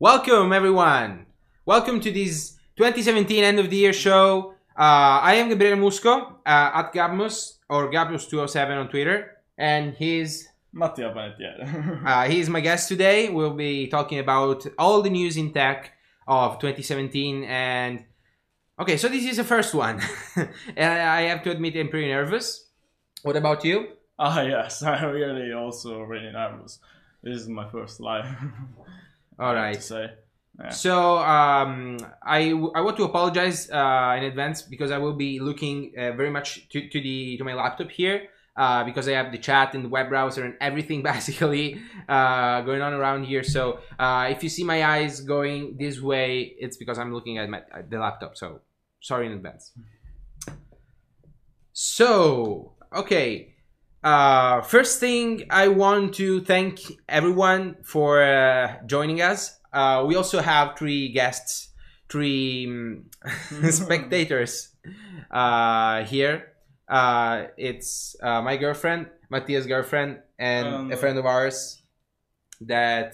Welcome, everyone. Welcome to this 2017 end of the year show. I am Gabriele Musco at Gpus or Gpus207 on Twitter, and he's Mattia Panettiere. he's my guest today. We'll be talking about all the news in tech of 2017. And okay, so this is the first one, and I have to admit I'm pretty nervous. What about you? Yes, I'm really nervous. This is my first live. All right. To say. Yeah. So I want to apologize in advance because I will be looking very much to my laptop here because I have the chat and the web browser and everything basically going on around here. So if you see my eyes going this way, it's because I'm looking at the laptop. So sorry in advance. So okay. First thing, I want to thank everyone for joining us. We also have three guests, three spectators here. It's my girlfriend, Mattia's girlfriend, and a friend of ours that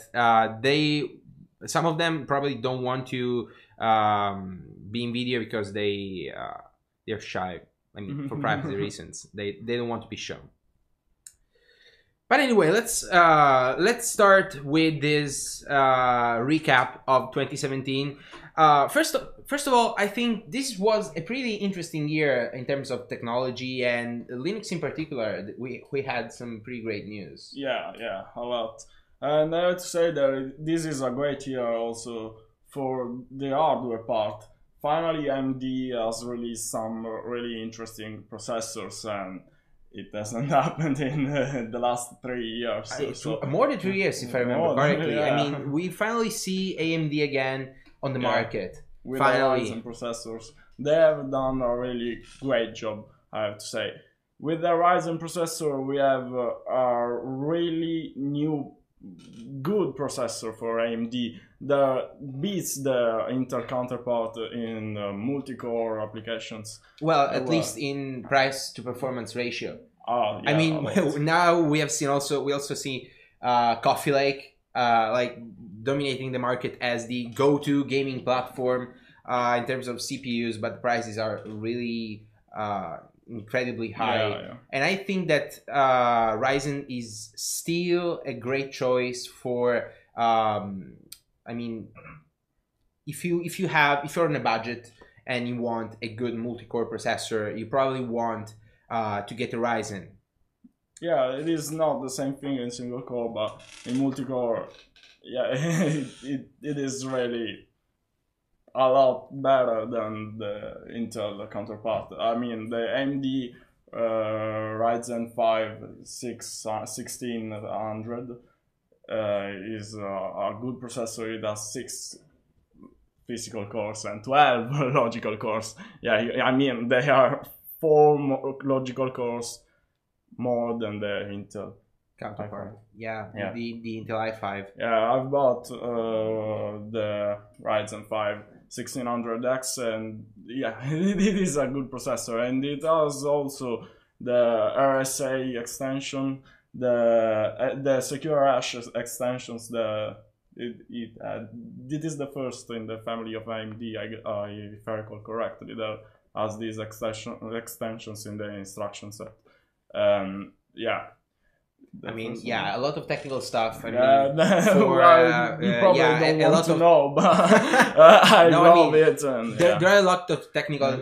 some of them probably don't want to be in video because they're shy. I mean, for privacy reasons, they don't want to be shown. But anyway, let's start with this recap of 2017. First of all, I think this was a pretty interesting year in terms of technology and Linux in particular. We had some pretty great news. Yeah, a lot. And I have to say that this is a great year also for the hardware part. Finally, AMD has released some really interesting processors, and it hasn't happened in the last 3 years. So more than 3 years, if I remember correctly. Yeah. I mean, we finally see AMD again on the market. With finally. Ryzen processors. They have done a really great job, I have to say. With the Ryzen processor, we have a really new good processor for AMD that beats the Intel counterpart in multi-core applications. Well, at least in price to performance ratio. Oh, yeah, I mean, now we also see Coffee Lake like dominating the market as the go-to gaming platform in terms of CPUs, but the prices are really incredibly high. Yeah. And I think that Ryzen is still a great choice for I mean, if you're on a budget and you want a good multi-core processor, you probably want to get a Ryzen. Yeah, it is not the same thing in single core, but in multi-core, yeah, it is really a lot better than the Intel counterpart. I mean, the AMD Ryzen 5 1600 is a good processor. It has 6 physical cores and 12 logical cores. Yeah, I mean, they are 4 logical cores more than the Intel counterpart. Yeah, yeah. The Intel i5. Yeah, I've bought the Ryzen 5 1600X, and yeah, it is a good processor, and it has also the RSA extension, the secure hash extensions. It is the first in the family of AMD, if I recall correctly, that has these extensions in the instruction set. Yeah. I mean, yeah, a lot of technical stuff. I mean, for, you probably don't want to know, but I love it. And, there are a lot of technical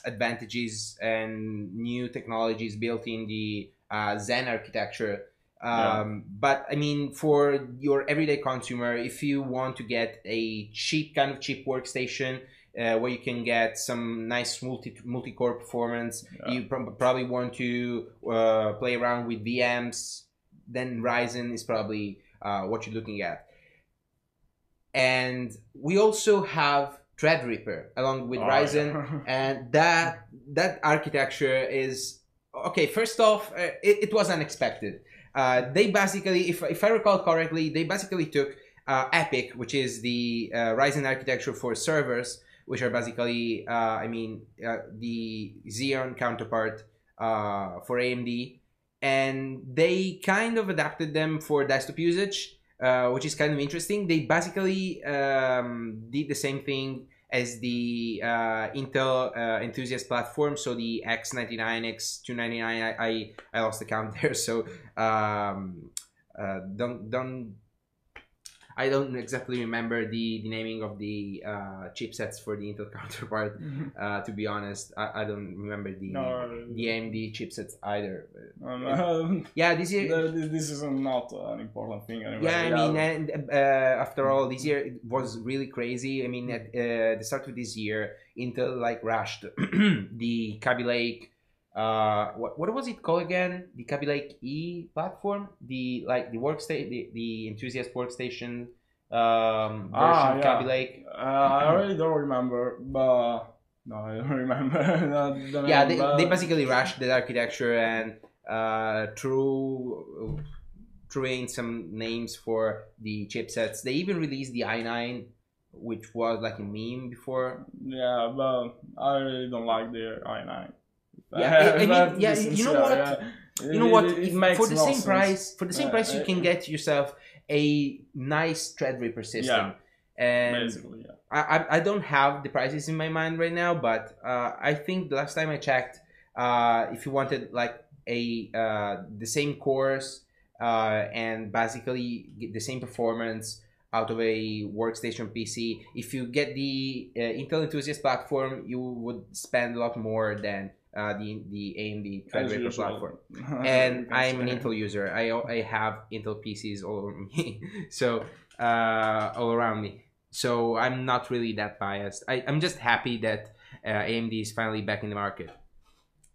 advantages and new technologies built in the Zen architecture. But I mean, for your everyday consumer, if you want to get a cheap workstation, where you can get some nice multi-core performance, you probably want to play around with VMs, then Ryzen is probably what you're looking at. And we also have Threadripper along with Ryzen, and that architecture is okay. First off, it was unexpected. They basically, if I recall correctly, they basically took Epic, which is the Ryzen architecture for servers, which are basically, the Xeon counterpart for AMD, and they kind of adapted them for desktop usage. which is kind of interesting. They basically did the same thing as the Intel enthusiast platform. So the X99, X299, I lost the count there. So don't I don't exactly remember the naming of the chipsets for the Intel counterpart. To be honest, I don't remember the AMD chipsets either. Yeah, this year. This is not an important thing anyway. Yeah, I mean, and after all, this year it was really crazy. I mean, at the start of this year, Intel like rushed the Kaby Lake. What was it called again? The Kaby Lake E platform, the workstation, the enthusiast workstation version of Kaby Lake. I really don't remember, but no, I don't remember. Yeah, they basically rushed the architecture and threw in some names for the chipsets. They even released the i9, which was like a meme before. Yeah, but I really don't like the i9. Yeah, I mean, yeah, you know what? Yeah. You know what? For the same price, you can get yourself a nice Threadripper system. Yeah, and basically, yeah. I don't have the prices in my mind right now, but I think the last time I checked, if you wanted like the same cores and basically get the same performance out of a workstation PC, if you get the Intel Enthusiast platform, you would spend a lot more than the AMD Threadripper platform. And I'm an Intel user. I have Intel PCs all over me, so all around me. So I'm not really that biased. I'm just happy that AMD is finally back in the market.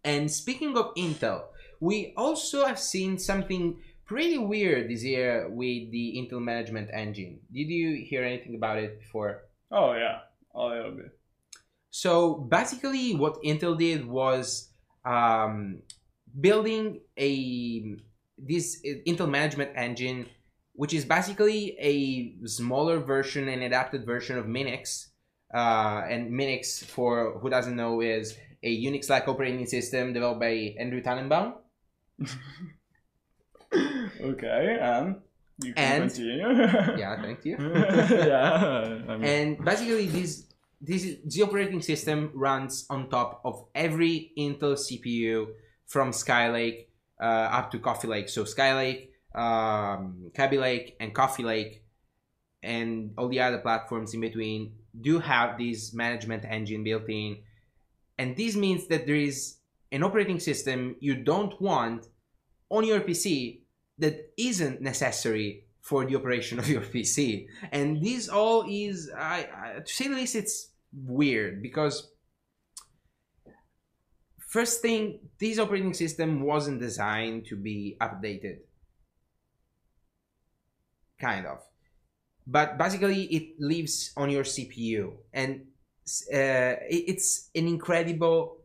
And speaking of Intel, we also have seen something pretty weird this year with the Intel Management Engine. Did you hear anything about it before? Oh yeah, a little bit. So basically what Intel did was building this Intel Management Engine, which is basically a smaller version and adapted version of Minix. And Minix, for who doesn't know, is a Unix-like operating system developed by Andrew Tannenbaum. Okay, and you can continue. Yeah, thank you. Yeah, I mean. And basically the operating system runs on top of every Intel CPU from Skylake up to Coffee Lake. So Skylake, Kaby Lake, and Coffee Lake, and all the other platforms in between do have this management engine built in. And this means that there is an operating system you don't want on your PC that isn't necessary for the operation of your PC. And this all is, to say the least, it's weird because first thing, this operating system wasn't designed to be updated. Kind of. But basically it lives on your CPU, and it's an incredible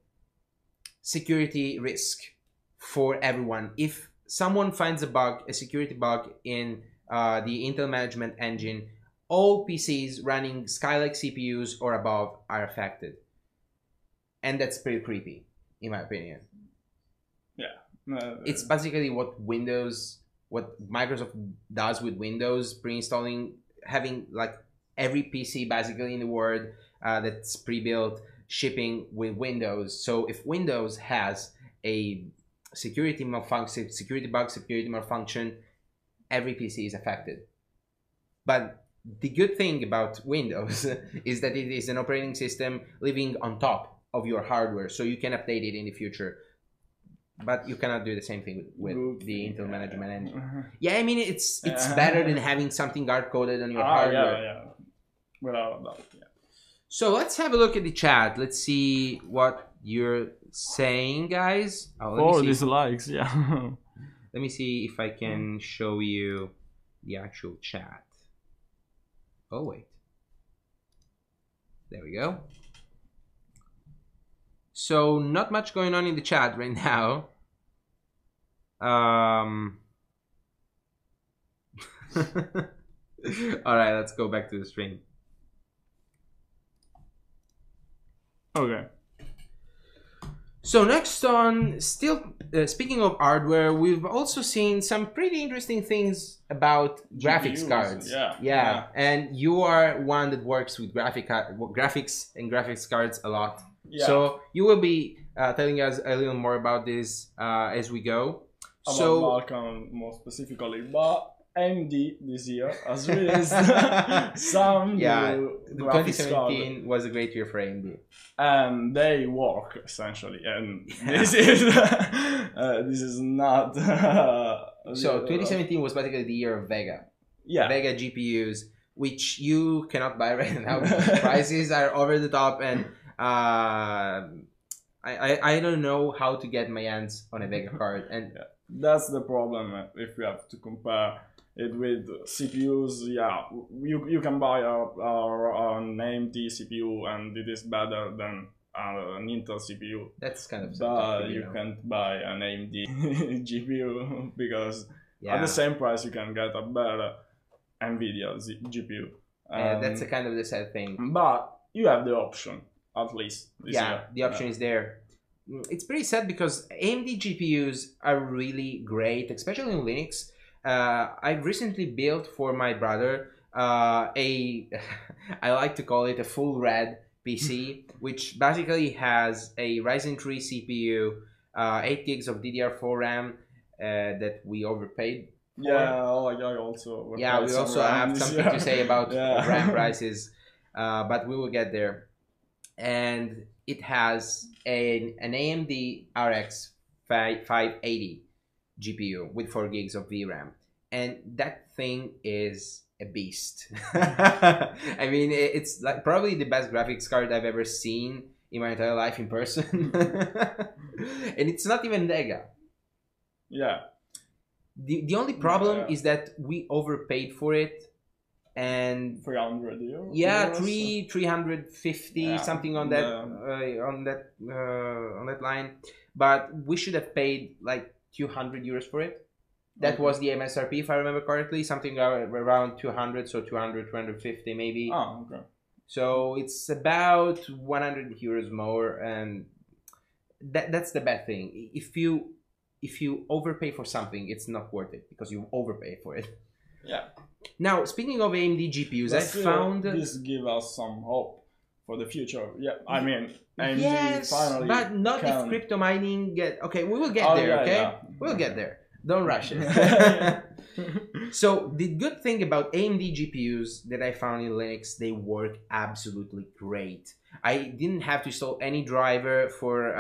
security risk for everyone. If someone finds a security bug in the Intel Management Engine, all PCs running Skylake CPUs or above are affected. And that's pretty creepy, in my opinion. Yeah. It's basically what Microsoft does with Windows, pre-installing, having like every PC basically in the world that's pre-built, shipping with Windows. So if Windows has a security malfunction, security bug, security malfunction, every PC is affected. But the good thing about Windows is that it is an operating system living on top of your hardware, so you can update it in the future. But you cannot do the same thing with the Intel Management Engine. Yeah, I mean, it's better than having something hard-coded on your hardware. Yeah. Without a doubt, yeah. So let's have a look at the chat. Let's see what you're saying, guys. Dislikes, yeah. Let me see if I can show you the actual chat. Oh, wait. There we go. So not much going on in the chat right now. All right, let's go back to the stream. Okay. So next on, still speaking of hardware, we've also seen some pretty interesting things about graphics GPUs, cards. yeah. And you are one that works with graphics and graphics cards a lot. Yeah. So you will be telling us a little more about this as we go. About So Balkan more specifically, but AMD this year has released some new graphics 2017 was a great year for AMD. And they work essentially, and this is this is not. So 2017 was basically the year of Vega. Yeah. Vega GPUs, which you cannot buy right now because prices are over the top, and I don't know how to get my hands on a Vega card, and that's the problem if you have to compare it with CPUs. Yeah, you can buy an AMD CPU and it is better than an Intel CPU. That's kind of but you can't buy an AMD GPU because at the same price you can get a better NVIDIA GPU. That's a kind of the sad thing. But you have the option, at least this year. The option is there. It's pretty sad because AMD GPUs are really great, especially in Linux. I've recently built for my brother I like to call it a full red PC, which basically has a Ryzen 3 CPU, 8 gigs of DDR4 RAM that we overpaid for. Yeah, I also. Yeah, we also have something to say about RAM prices, but we will get there. And it has an AMD RX 580 GPU with 4 gigs of VRAM, and that thing is a beast. I mean, it's like probably the best graphics card I've ever seen in my entire life in person. And it's not even Vega. Yeah. The only problem is that we overpaid for it, and 300 euros. Yeah, 350 something on that on that line. But we should have paid like 200 euros for it. That was the MSRP, if I remember correctly, something around 200, so 200, 250 maybe. Oh, okay. So it's about 100 euros more, and that's the bad thing. If you overpay for something, it's not worth it because you overpay for it. Yeah. Now, speaking of AMD GPUs, I found this give us some hope for the future. Yeah, I mean, AMD finally but not if crypto mining okay, we will get there. Okay, we'll get there. Don't rush it. So the good thing about AMD GPUs that I found in Linux, they work absolutely great. I didn't have to install any driver for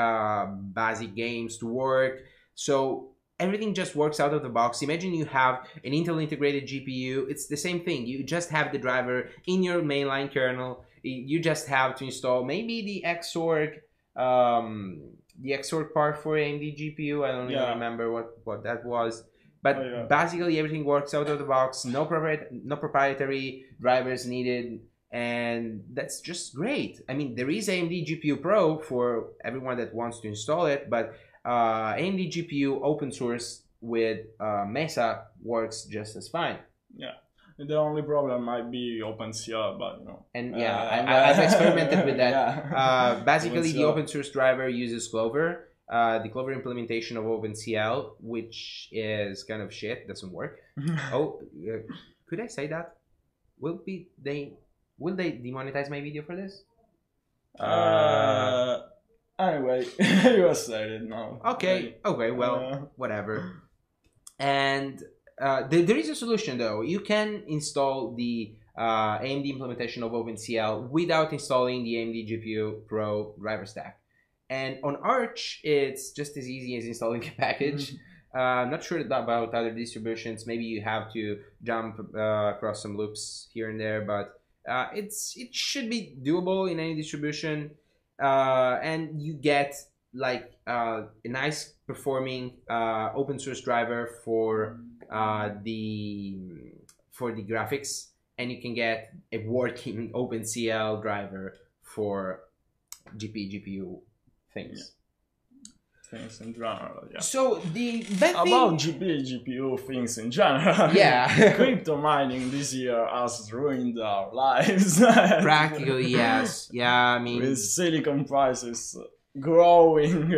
basic games to work. So everything just works out of the box. Imagine you have an Intel integrated GPU. It's the same thing. You just have the driver in your mainline kernel. You just have to install maybe the Xorg part for AMD GPU. I don't even remember what that was. But basically everything works out of the box. No proprietary drivers needed. And that's just great. I mean, there is AMD GPU Pro for everyone that wants to install it, but AMD GPU open source with Mesa works just as fine. Yeah. The only problem might be OpenCL, but you know. And I've experimented with that. Basically, the open source driver uses Clover, the Clover implementation of OpenCL, which is kind of shit, doesn't work. Could I say that? Will they demonetize my video for this? Anyway, you said it now. Okay, well, whatever. And there is a solution though. You can install the AMD implementation of OpenCL without installing the AMD GPU Pro driver stack. And on Arch, it's just as easy as installing a package. I'm not sure about other distributions. Maybe you have to jump across some loops here and there, but it should be doable in any distribution. And you get like a nice performing open source driver for the graphics, and you can get a working OpenCL driver for GPU things. Things in general, yeah. So the bad thing about GPU things in general, crypto mining this year has ruined our lives. Practically, yes. Yeah, I mean, with silicon prices growing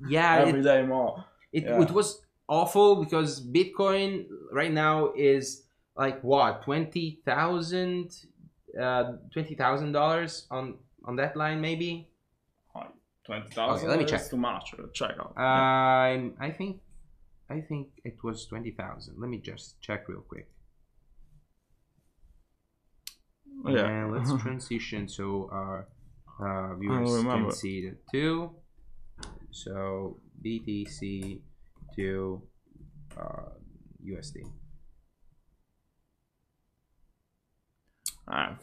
Yeah, every day more. it was awful because Bitcoin right now is like what, $20,000 on that line maybe. 20,000. Okay, let me check. Is too much. Check out. I think it was 20,000. Let me just check real quick. Yeah. And let's transition so our viewers can see it too. So BTC to USD.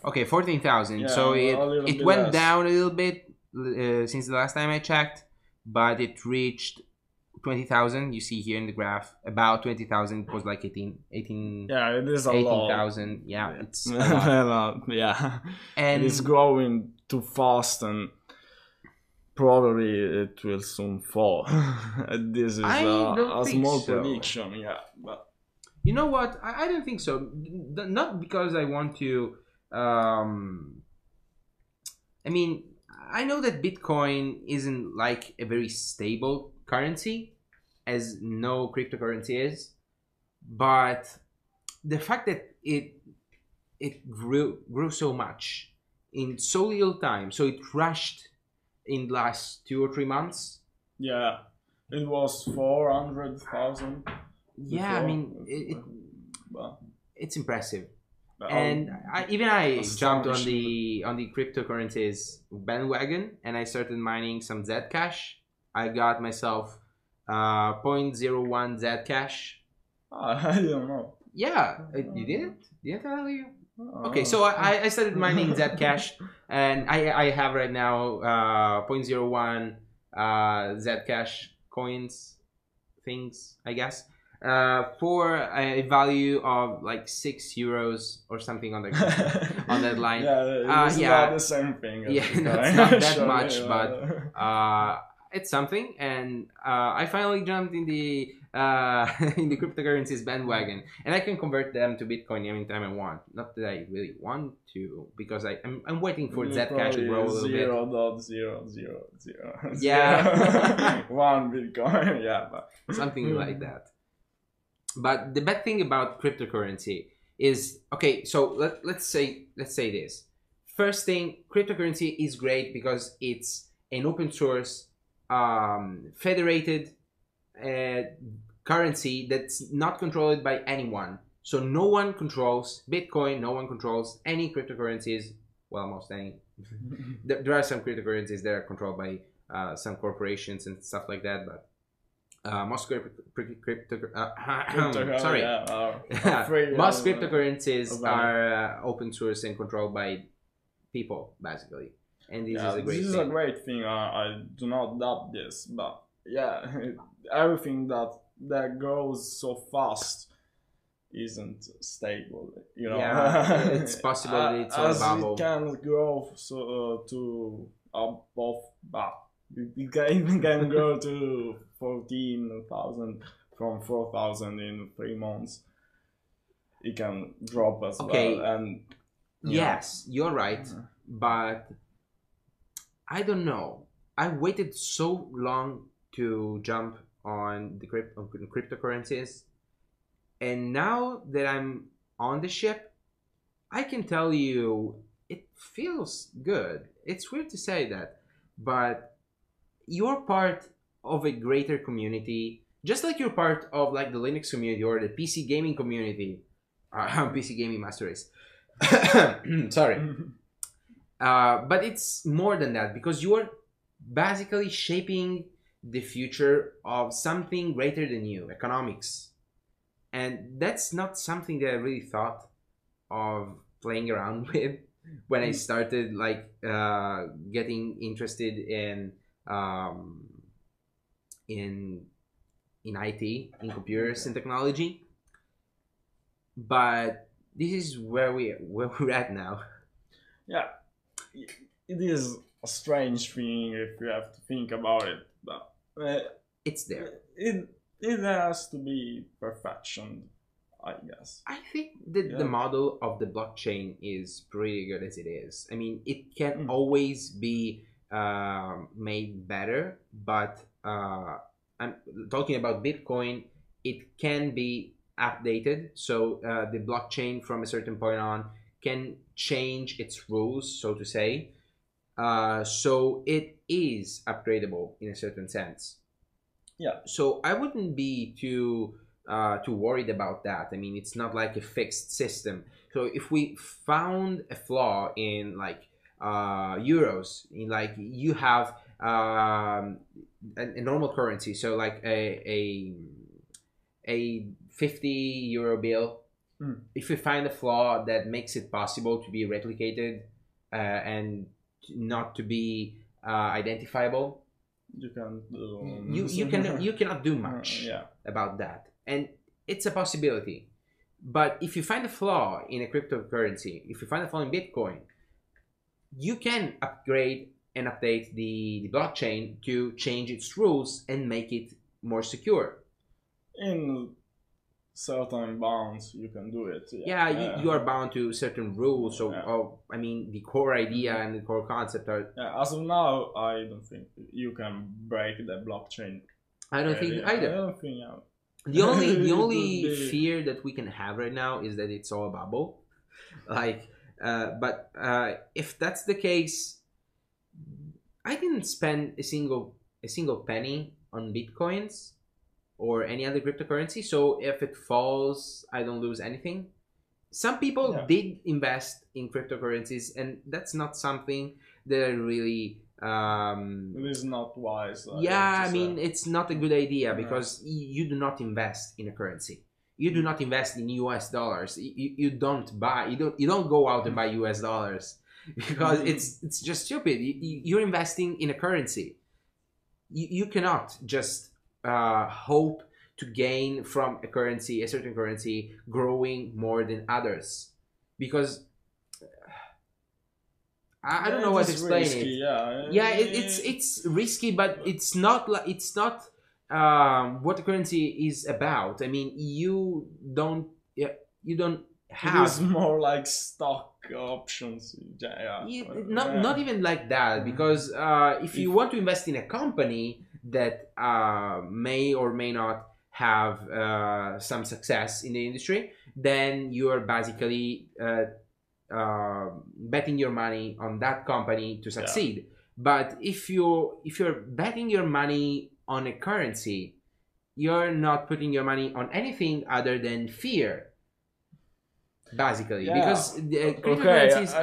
Okay, 14,000. So it went less down a little bit since the last time I checked, but it reached 20,000. You see here in the graph, about 20,000. It was like 18. Yeah, it is a 18,000. Yeah, it's a lot. Yeah, and it is growing too fast, and probably it will soon fall. This is a small prediction. Yeah, but you know what? I don't think so. Not because I want to. I mean, I know that Bitcoin isn't like a very stable currency, as no cryptocurrency is, but the fact that it grew so much in so little time, so it rushed in the last 2 or 3 months. Yeah, it was 400,000. Yeah, I mean, it's impressive. And I jumped on the cryptocurrencies bandwagon, and I started mining some Zcash. I got myself 0.01 Zcash. I don't know. Yeah, you didn't? Didn't I tell you? Okay, so I started mining Zcash, and I have right now 0.01 Zcash coins things, I guess. For a value of like €6 or something on the on that line. Yeah, it's not the same thing. Yeah, it's not that much, but it's something. And I finally jumped in the cryptocurrencies bandwagon, and I can convert them to Bitcoin anytime I want. Not that I really want to, because I'm waiting for Zcash to grow a little bit. 0.000. Yeah, 1 Bitcoin. Yeah, but something like that. But the bad thing about cryptocurrency is, okay, so let's say this. First thing, cryptocurrency is great because it's an open source, federated currency that's not controlled by anyone. So no one controls Bitcoin, no one controls any cryptocurrencies. Well, most any. There are some cryptocurrencies that are controlled by some corporations and stuff like that, but most cryptocurrencies are open source and controlled by people, basically. And this is a great thing. This is a great thing. I do not doubt this, but yeah, everything that grows so fast isn't stable. You know, yeah, it's possible that it's a bubble. It can grow to above, but it can grow to 14,000 from 4,000 in 3 months. It can drop as well. And yes, you're right, but I don't know. I waited so long to jump on the cryptocurrencies, and now that I'm on the ship, I can tell you it feels good. It's weird to say that, but you're part of a greater community, just like you're part of like the Linux community or the PC gaming community. PC gaming master race. Sorry. But it's more than that, because you are basically shaping the future of something greater than you, economics. And that's not something that I really thought of playing around with when I started like getting interested in IT, in computers and technology. But this is where we're at now. Yeah, it is a strange thing if you have to think about it, but it's there. It has to be perfection, I guess. I think that the model of the blockchain is pretty good as it is. I mean, it can always be made better, but I'm talking about Bitcoin. It can be updated, so the blockchain from a certain point on can change its rules, so to say. So it is upgradable in a certain sense. Yeah. So I wouldn't be too worried about that. I mean, it's not like a fixed system. So if we found a flaw in like euros, in like you have a normal currency, so like a 50 euro bill. If we find a flaw that makes it possible to be replicated and not to be identifiable, you can you cannot do much about that, and it's a possibility. But if you find a flaw in a cryptocurrency, if you find a flaw in Bitcoin, you can upgrade and update the blockchain to change its rules and make it more secure. In certain bounds, you can do it. You are bound to certain rules. So, I mean, the core idea and the core concept are. As of now, I don't think you can break the blockchain. I don't think either. I don't think. The only fear that we can have right now is that it's all a bubble. Like, but if that's the case, I didn't spend a single penny on Bitcoins or any other cryptocurrency. So if it falls, I don't lose anything. Some people did invest in cryptocurrencies, and that's not something that I really. It is not wise. I mean, it's not a good idea because you do not invest in a currency. You do not invest in US dollars. You don't buy. You don't go out and buy US dollars because it's just stupid. You're investing in a currency. You cannot just hope to gain from a certain currency growing more than others, because I don't know what to explain risky, it. It's risky, but it's not what the currency is about. I mean, you don't have. It is more like stock options. Not even like that, because if you want to invest in a company that may or may not have some success in the industry, then you are basically betting your money on that company to succeed. But if you're betting your money on a currency, you're not putting your money on anything other than fear, basically. Because cryptocurrencies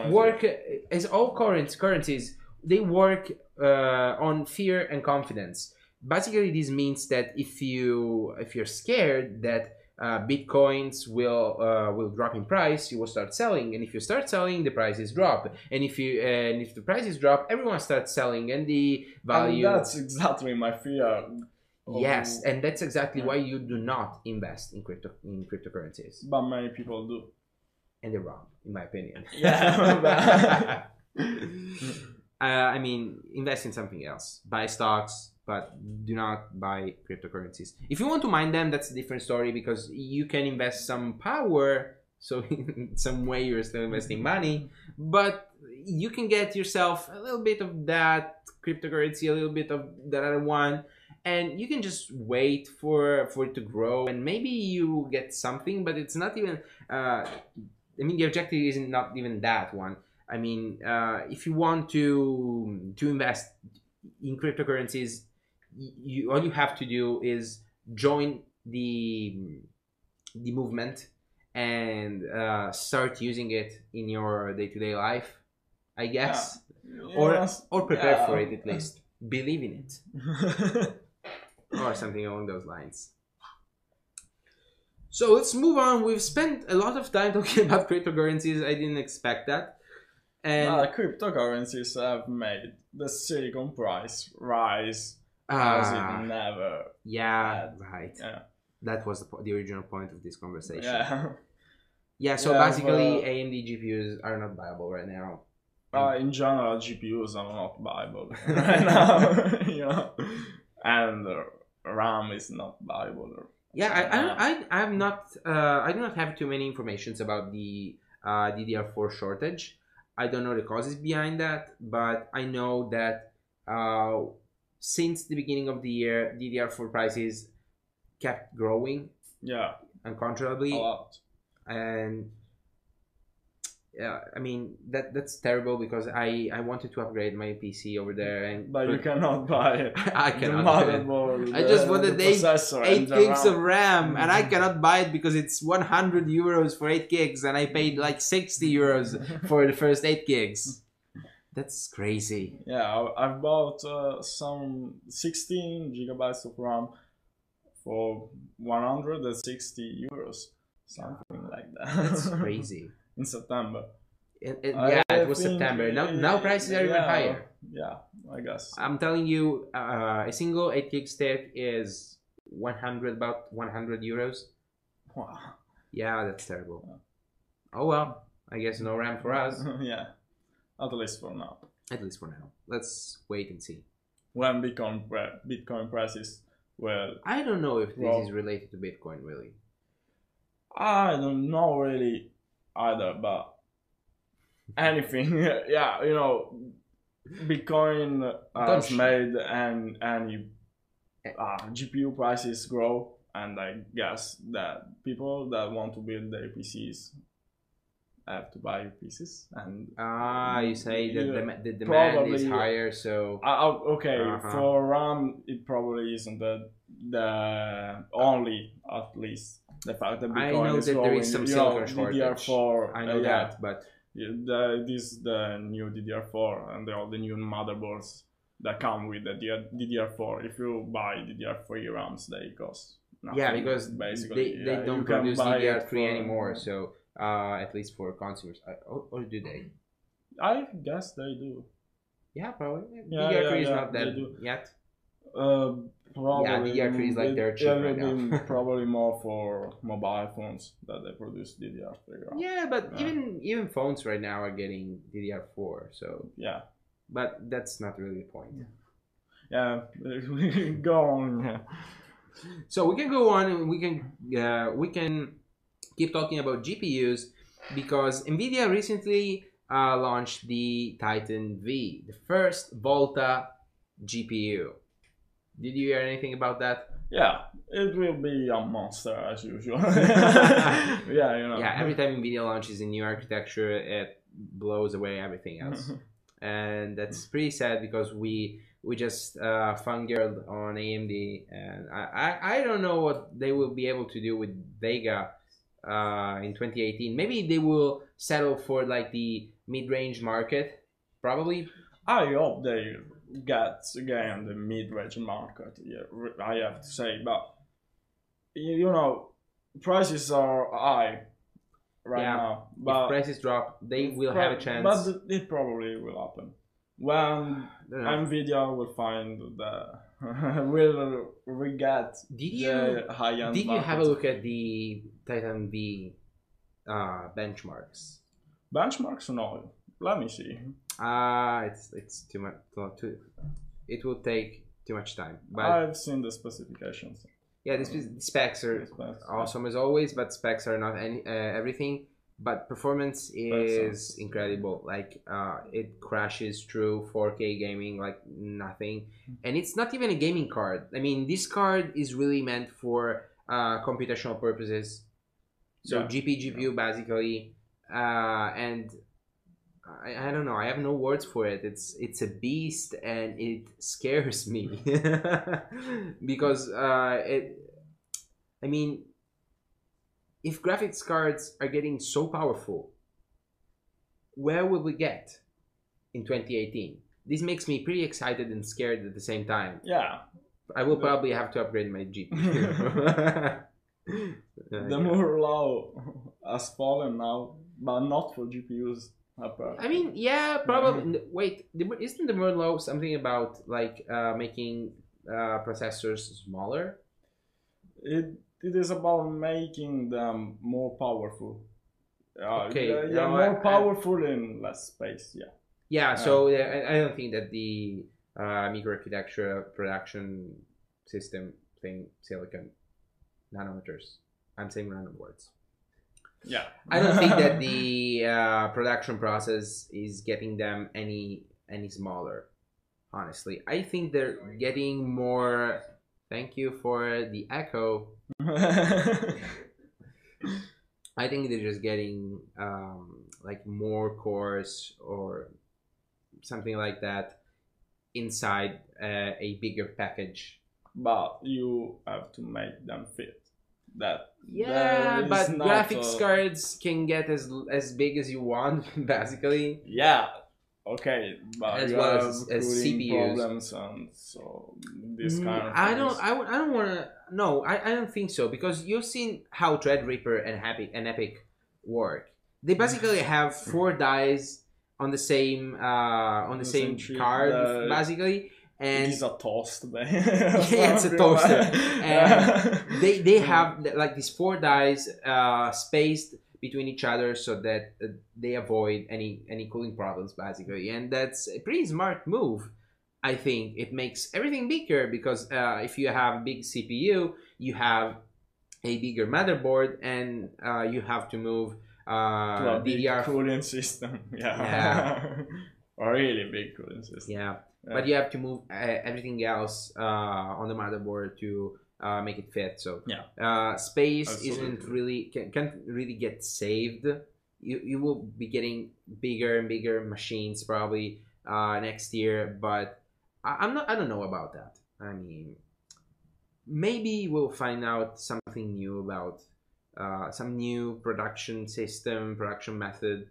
work as all currencies. They work on fear and confidence. Basically, this means that if you're scared that Bitcoins will drop in price, you will start selling, and if you start selling, the prices drop, and if the prices drop, everyone starts selling, and the value. And that's exactly my fear. Yes, and that's exactly why you do not invest in cryptocurrencies. But many people do, and they're wrong, in my opinion. Yeah. I mean, invest in something else. Buy stocks, but do not buy cryptocurrencies. If you want to mine them, that's a different story, because you can invest some power. So in some way you're still investing money, but you can get yourself a little bit of that cryptocurrency, a little bit of that other one, and you can just wait for it to grow, and maybe you get something, but it's not even. I mean, the objective is not even that one. I mean, if you want to invest in cryptocurrencies, all you have to do is join the movement and start using it in your day-to-day life, I guess, or prepare for it, at least believe in it, or something along those lines. So let's move on. We've spent a lot of time talking about cryptocurrencies. I didn't expect that. And cryptocurrencies have made the silicon price rise as it never had. Right. That was the original point of this conversation. So Yeah, basically AMD GPUs are not viable right now. In general, GPUs are not viable right now, and RAM is not viable. I do not have too many informations about the DDR4 shortage. I don't know the causes behind that, but I know that since the beginning of the year, DDR4 prices kept growing Yeah, a uncontrollably, lot. and yeah, I mean that's terrible because I wanted to upgrade my PC over there, and But you cannot buy I the cannot. motherboard. I just wanted the eight, processor, eight and the gigs RAM. of RAM, and I cannot buy it because it's 100 euros for 8 gigs, and I paid like 60 euros for the first 8 gigs. That's crazy. Yeah, I've bought some 16 gigabytes of RAM for 160 euros, something like that. That's crazy. In September. Yeah, it was think, September. Now prices are even higher. Yeah, I guess. I'm telling you, a single 8 gig stick is about 100 euros. Wow. Yeah, that's terrible. Oh well, I guess no RAM for us. Yeah, at least for now. At least for now. Let's wait and see. When Bitcoin prices will... I don't know if this is related to Bitcoin, really. I don't know really either, but anything, yeah, you know, Bitcoin has made and GPU prices grow, and I guess that people that want to build their PCs have to buy PCs, and you say that the demand is higher, so okay, for RAM it probably isn't the only, at least the fact that Bitcoin I know is that growing, there is some silicon shortage. DDR4, I know that, but this is the new DDR4 and all the new motherboards that come with the DDR4. If you buy DDR3 RAMs, they cost nothing. Yeah, because basically they don't produce DDR3 anymore, so at least for consumers. Or do they? I guess they do. Yeah, probably. Yeah, DDR3 is not that yet. Probably. Yeah, DDR3 is like their chip right now. Probably more for mobile phones that they produce DDR3 RAM. Yeah, but even phones right now are getting DDR4, so yeah. But that's not really the point. Yeah, go on. Yeah. So we can go on and we can keep talking about GPUs because NVIDIA recently launched the Titan V, the first Volta GPU. Did you hear anything about that? Yeah, it will be a monster as usual. Yeah, you know. Yeah, every time NVIDIA launches a new architecture, it blows away everything else. And that's pretty sad because we just fangirled on AMD, and I don't know what they will be able to do with Vega in 2018. Maybe they will settle for like the mid-range market, probably. I hope they get again the mid-range market. Yeah, I have to say, but you know, prices are high right now. But if prices drop, they will have a chance. But it probably will happen when NVIDIA will find the will get the high-end. Did you have a look at the Titan V benchmarks? Benchmarks? No. Let me see. It's too much. It will take too much time. But I've seen the specifications. Yeah, the specs are awesome as always, but specs are not everything. But performance is incredible. Like it crashes through 4K gaming like nothing, and it's not even a gaming card. I mean, this card is really meant for computational purposes. So GPU basically, and I don't know. I have no words for it. It's a beast, and it scares me because I mean, if graphics cards are getting so powerful, where will we get in 2018? This makes me pretty excited and scared at the same time. Yeah, I will probably have to upgrade my GPU. The Moore law has fallen now, but not for GPUs. I mean, yeah, probably. Wait, isn't the Moore law something about like making processors smaller? It is about making them more powerful. Okay, more powerful in less space. Yeah. Yeah. So I don't think that the microarchitecture production system thing, silicon nanometers. I'm saying random words. Yeah. I don't think that the production process is getting them any smaller. Honestly, I think they're getting more. Thank you for the echo. I think they're just getting like more cores or something like that inside a bigger package. But you have to make them fit. That Yeah, is but not graphics cards can get as big as you want, basically. Yeah. Okay, but As you well have as cooling CPUs. problems and so this kind of I things. don't want to. No, I don't think so, because you've seen how Threadripper and Epic work. They basically have 4 dies on the same chip, card, basically, and it is a toast. yeah, it's a toaster. And they have like these 4 dies spaced between each other so that they avoid any cooling problems, basically, and that's a pretty smart move. I think it makes everything bigger, because if you have a big CPU, you have a bigger motherboard, and you have to move to a big DDR. cooling system. Yeah. A really big cooling system. Yeah. But you have to move everything else on the motherboard to make it fit. So yeah, space absolutely. can't really get saved. You will be getting bigger and bigger machines probably next year, but I don't know about that. I mean, maybe we'll find out something new about some new production system, production method,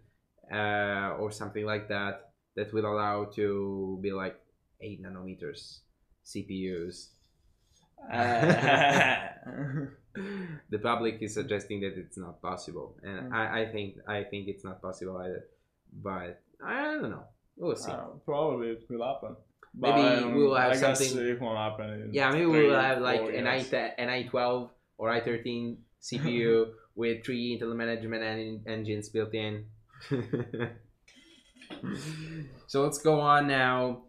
or something like that will allow to be like 8 nanometers CPUs. The public is suggesting that it's not possible, and I think it's not possible either. But I don't know. We'll see. Probably it will happen. Maybe we'll have something. It won't happen. Maybe we'll have like an i12 or i13 CPU with 3 Intel management engines built in. So let's go on now.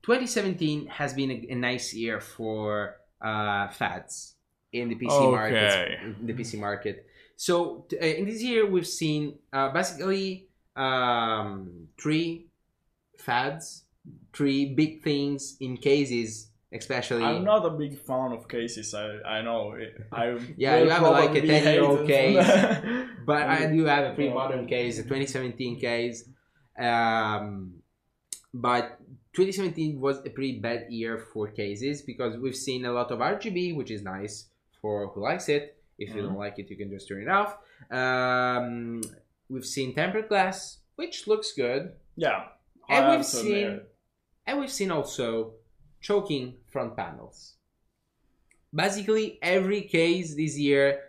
2017 has been a nice year for fads in the PC market. In the PC market. So in this year, we've seen basically 3 fads, 3 big things in cases. Especially, I'm not a big fan of cases. I know. You have like a 10-year-old case, but I do have a pretty modern case, a 2017 case. But 2017 was a pretty bad year for cases, because we've seen a lot of RGB, which is nice for who likes it. If you don't like it, you can just turn it off. We've seen tempered glass, which looks good. Yeah, and we've seen also choking front panels. Basically, every case this year,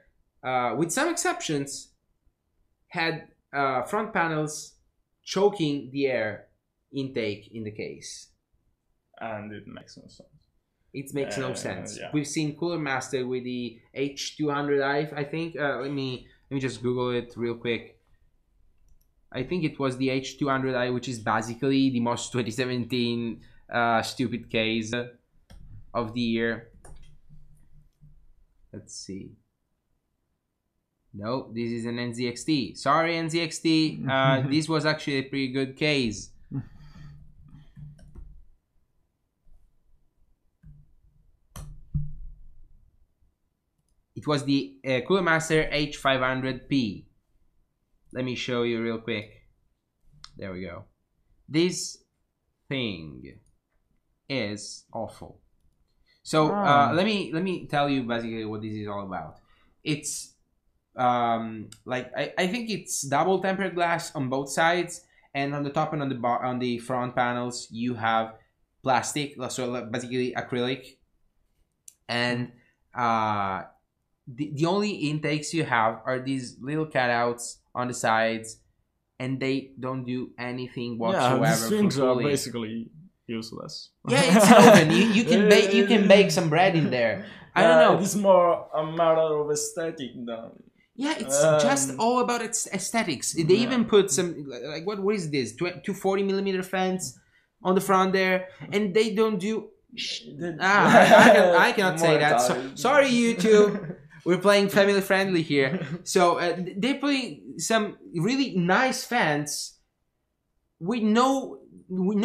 with some exceptions, had front panels choking the air intake in the case. And it makes no sense. It makes no sense. Yeah. We've seen Cooler Master with the H200i, I think. Let me just Google it real quick. I think it was the H200i, which is basically the most 2017 stupid case of the year. Let's see. No, this is an NZXT. Sorry, NZXT. This was actually a pretty good case. It was the Cooler Master H500P. Let me show you real quick. There we go. This thing is awful. So let me tell you basically what this is all about. It's like I think it's double tempered glass on both sides, and on the top and on the front panels you have plastic, so basically acrylic, and the only intakes you have are these little cutouts on the sides, and they don't do anything whatsoever. Yeah, these things are basically useless. Yeah, it's an oven. You can bake some bread in there. I don't know. It's more a matter of aesthetic than. Yeah, it's just all about aesthetics. They even put some like what is this 240mm fans on the front there, and they don't do. I cannot say that. Sorry, YouTube. we're playing family friendly here. So they're putting some really nice fans with no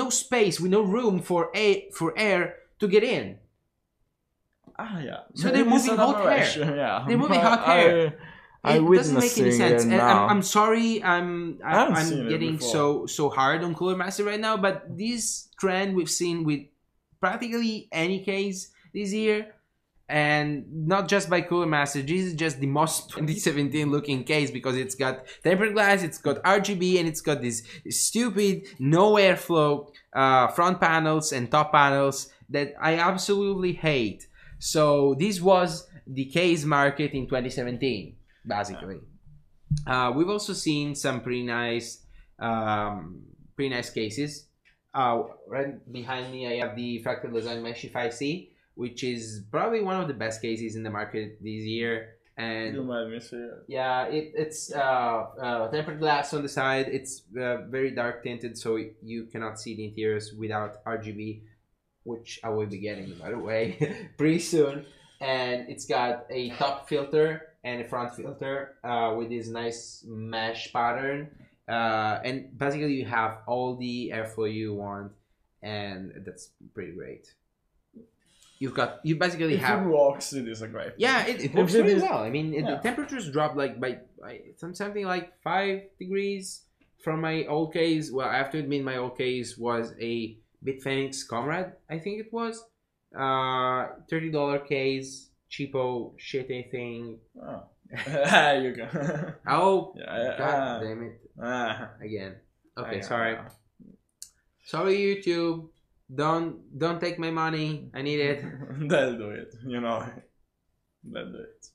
space, with no room for air to get in. Yeah. So they're moving hot hair. Yeah. They're moving hot hair. It doesn't make any sense. And I'm sorry, I'm getting so hard on Cooler Master right now, but this trend we've seen with practically any case this year, and not just by Cooler Master. This is just the most 2017 looking case because it's got tempered glass, it's got RGB, and it's got this stupid no airflow front panels and top panels that I absolutely hate. So this was the case market in 2017, basically. We've also seen some pretty nice cases. Right behind me, I have the Fractal Design Mesh 5C, which is probably one of the best cases in the market this year. And you might miss it. Yeah, it's tempered glass on the side. It's very dark tinted, so you cannot see the interiors without RGB, which I will be getting, by the way, pretty soon. And it's got a top filter and a front filter with this nice mesh pattern. And basically you have all the airflow you want, and that's pretty great. You basically have... If it works, it is a great... Yeah, it works really well. I mean, the temperatures dropped like by something like 5 degrees from my old case. Well, I have to admit my old case was a Bitfinex Comrade, I think it was. $30 case, cheapo, shitty thing. Oh. You go. Oh, God damn it. Again. Okay, sorry. Sorry, YouTube. Don't take my money. I need it. They'll do it. You know. They'll do it.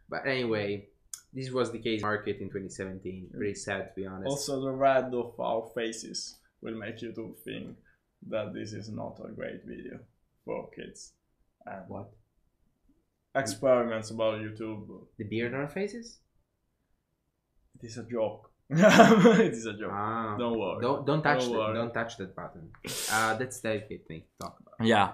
But anyway, this was the case market in 2017. Pretty sad, to be honest. Also, the red of our faces will make YouTube think that this is not a great video for kids. And what? Experiments about YouTube. The beard on our faces? It is a joke. It is a joke. Ah, don't worry. Don't touch that. Don't touch that button. That's delicate thing to talk about. Yeah.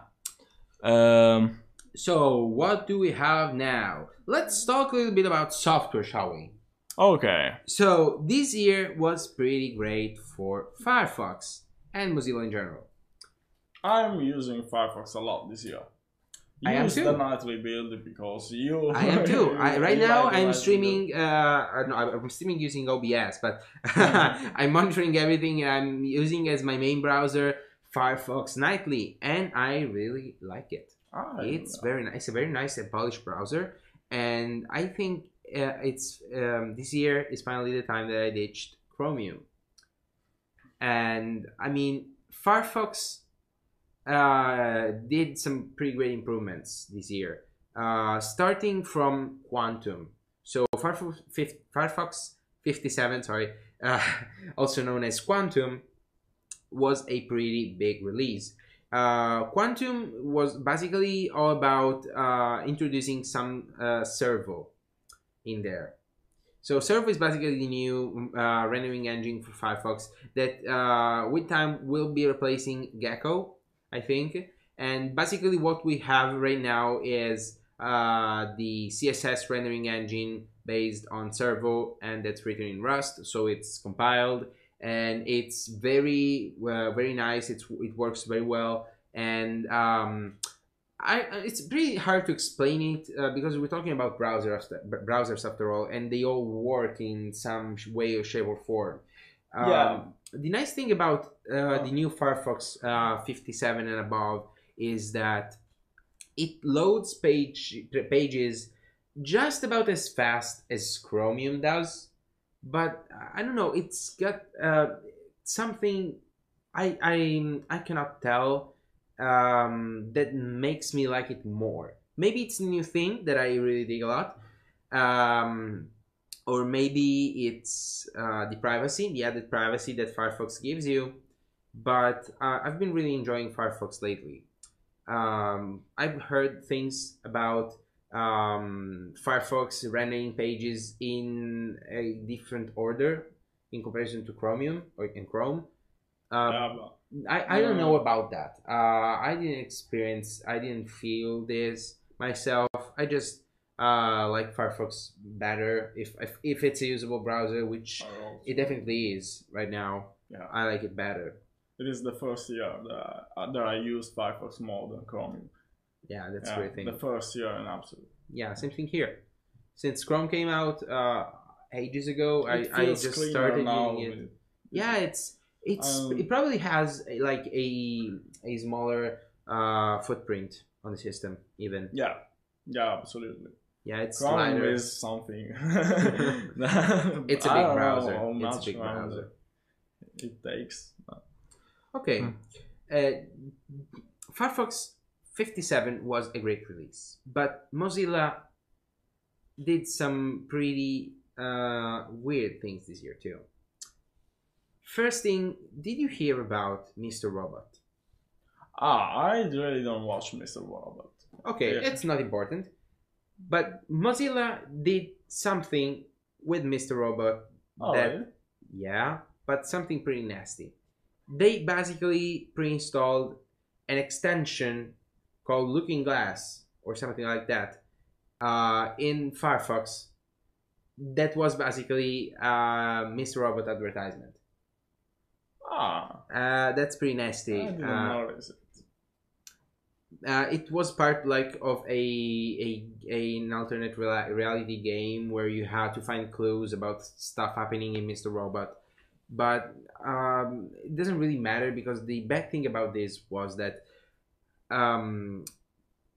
So what do we have now? Let's talk a little bit about software, shall we? Okay. So this year was pretty great for Firefox and Mozilla in general. I'm using Firefox a lot this year. I am too. The nightly build because you. I am too. Right now I'm streaming. No, I'm streaming using OBS, but I'm monitoring everything, and I'm using as my main browser Firefox nightly, and I really like it. It's very nice. It's a very nice and polished browser, and I think it's this year is finally the time that I ditched Chromium. And I mean, Firefox did some pretty great improvements this year, starting from Quantum. So Firefox 57, also known as Quantum, was a pretty big release. Quantum was basically all about introducing some Servo in there. So Servo is basically the new rendering engine for Firefox that with time will be replacing Gecko, I think. And basically what we have right now is the CSS rendering engine based on Servo, and that's written in Rust, so it's compiled, and it's very nice. It works very well, and it's pretty hard to explain it because we're talking about browsers after all, and they all work in some way or shape or form. The nice thing about the new Firefox 57 and above is that it loads pages just about as fast as Chromium does, but I don't know, it's got something I cannot tell that makes me like it more. Maybe it's a new thing that I really dig a lot, or maybe it's the privacy, the added privacy that Firefox gives you. But I've been really enjoying Firefox lately. I've heard things about Firefox rendering pages in a different order in comparison to Chromium or in Chrome. I don't know about that. I didn't feel this myself. I just like Firefox better if it's a usable browser, which it definitely is right now. Yeah. I like it better. It is the first year that I used Firefox more than Chromium. Yeah, that's a great thing. The first year in absolute. Yeah, same thing here. Since Chrome came out ages ago, I just started using it. Yeah, it probably has like a smaller footprint on the system even. Yeah, absolutely. Yeah, it's Chrome lighter. is something. It's a big browser. It's a big browser. It takes. Okay. Firefox 57 was a great release, but Mozilla did some pretty weird things this year too. First thing, did you hear about Mr. Robot? I really don't watch Mr. Robot. Okay, it's not important. But Mozilla did something with Mr. Robot Really? Yeah, but something pretty nasty. They basically pre-installed an extension called Looking Glass or something like that in Firefox that was basically Mr. Robot advertisement. That's pretty nasty. I didn't notice it. It was part like of an alternate reality game where you had to find clues about stuff happening in Mr. Robot, but it doesn't really matter because the bad thing about this was that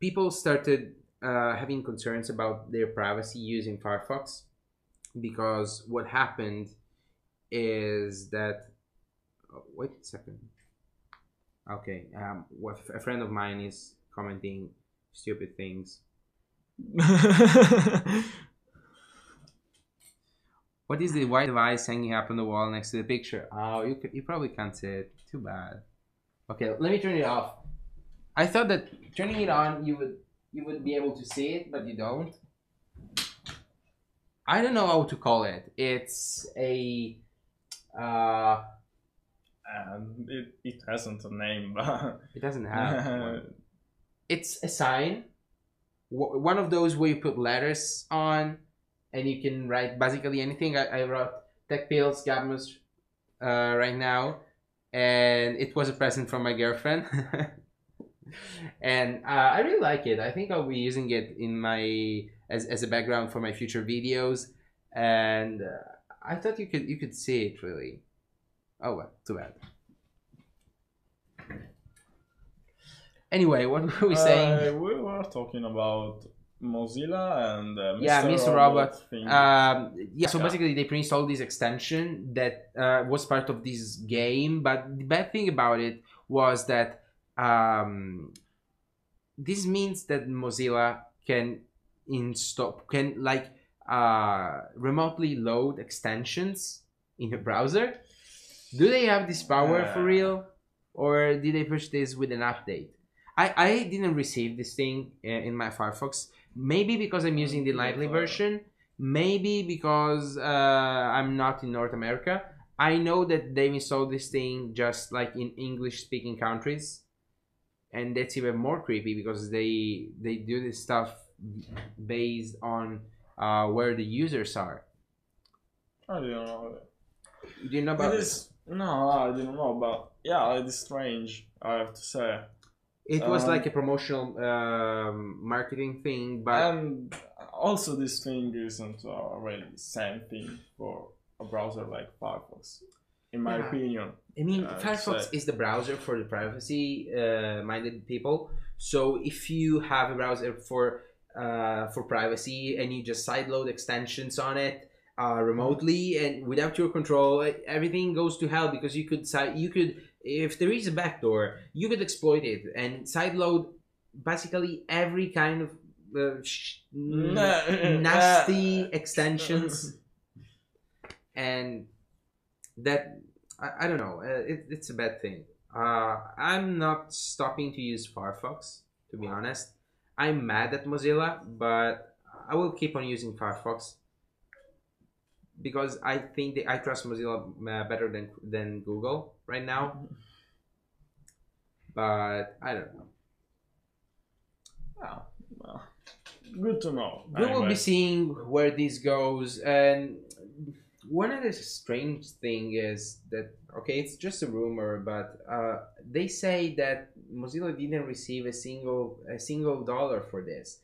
people started having concerns about their privacy using Firefox, because what happened is that wait a second. Okay, what a friend of mine is commenting stupid things. What is the white device hanging up on the wall next to the picture? Oh, you probably can't see it. Too bad. Okay, let me turn it off. I thought that turning it on you would be able to see it, but you don't. I don't know how to call it. It's a it hasn't a name, but it doesn't have one. It's a sign, one of those where you put letters on and you can write basically anything. I wrote Tech Pills Gabmus right now, and it was a present from my girlfriend. And I really like it. I think I'll be using it in my as a background for my future videos, and I thought you could see it really. Oh well, too bad. Anyway, what were we saying? We were talking about Mozilla and Mr. Robot thing. So basically they pre-installed this extension that was part of this game, but the bad thing about it was that this means that Mozilla can remotely load extensions in your browser. Do they have this power for real, or did they push this with an update? I didn't receive this thing in my Firefox. Maybe because I'm using the nightly version. Maybe because I'm not in North America. I know that they installed this thing just like in English-speaking countries, and that's even more creepy because they do this stuff based on where the users are. I didn't know that. Do you know about this? No, I didn't know, but yeah, it is strange, I have to say. It was like a promotional marketing thing, but and also this thing isn't really the same thing for a browser like Firefox, in my opinion. I mean, Firefox is the browser for the privacy-minded people. So if you have a browser for privacy and you just sideload extensions on it remotely and without your control, everything goes to hell, because you could if there is a backdoor, you could exploit it and sideload basically every kind of nasty extensions, and that I don't know. It's a bad thing. I'm not stopping to use Firefox, to be honest. I'm mad at Mozilla, but I will keep on using Firefox because I think I trust Mozilla better than Google right now. But I don't know. Well, good to know. We will Anyway. be seeing where this goes. And one of the strange thing is that, okay, it's just a rumor, but they say that Mozilla didn't receive a single dollar for this.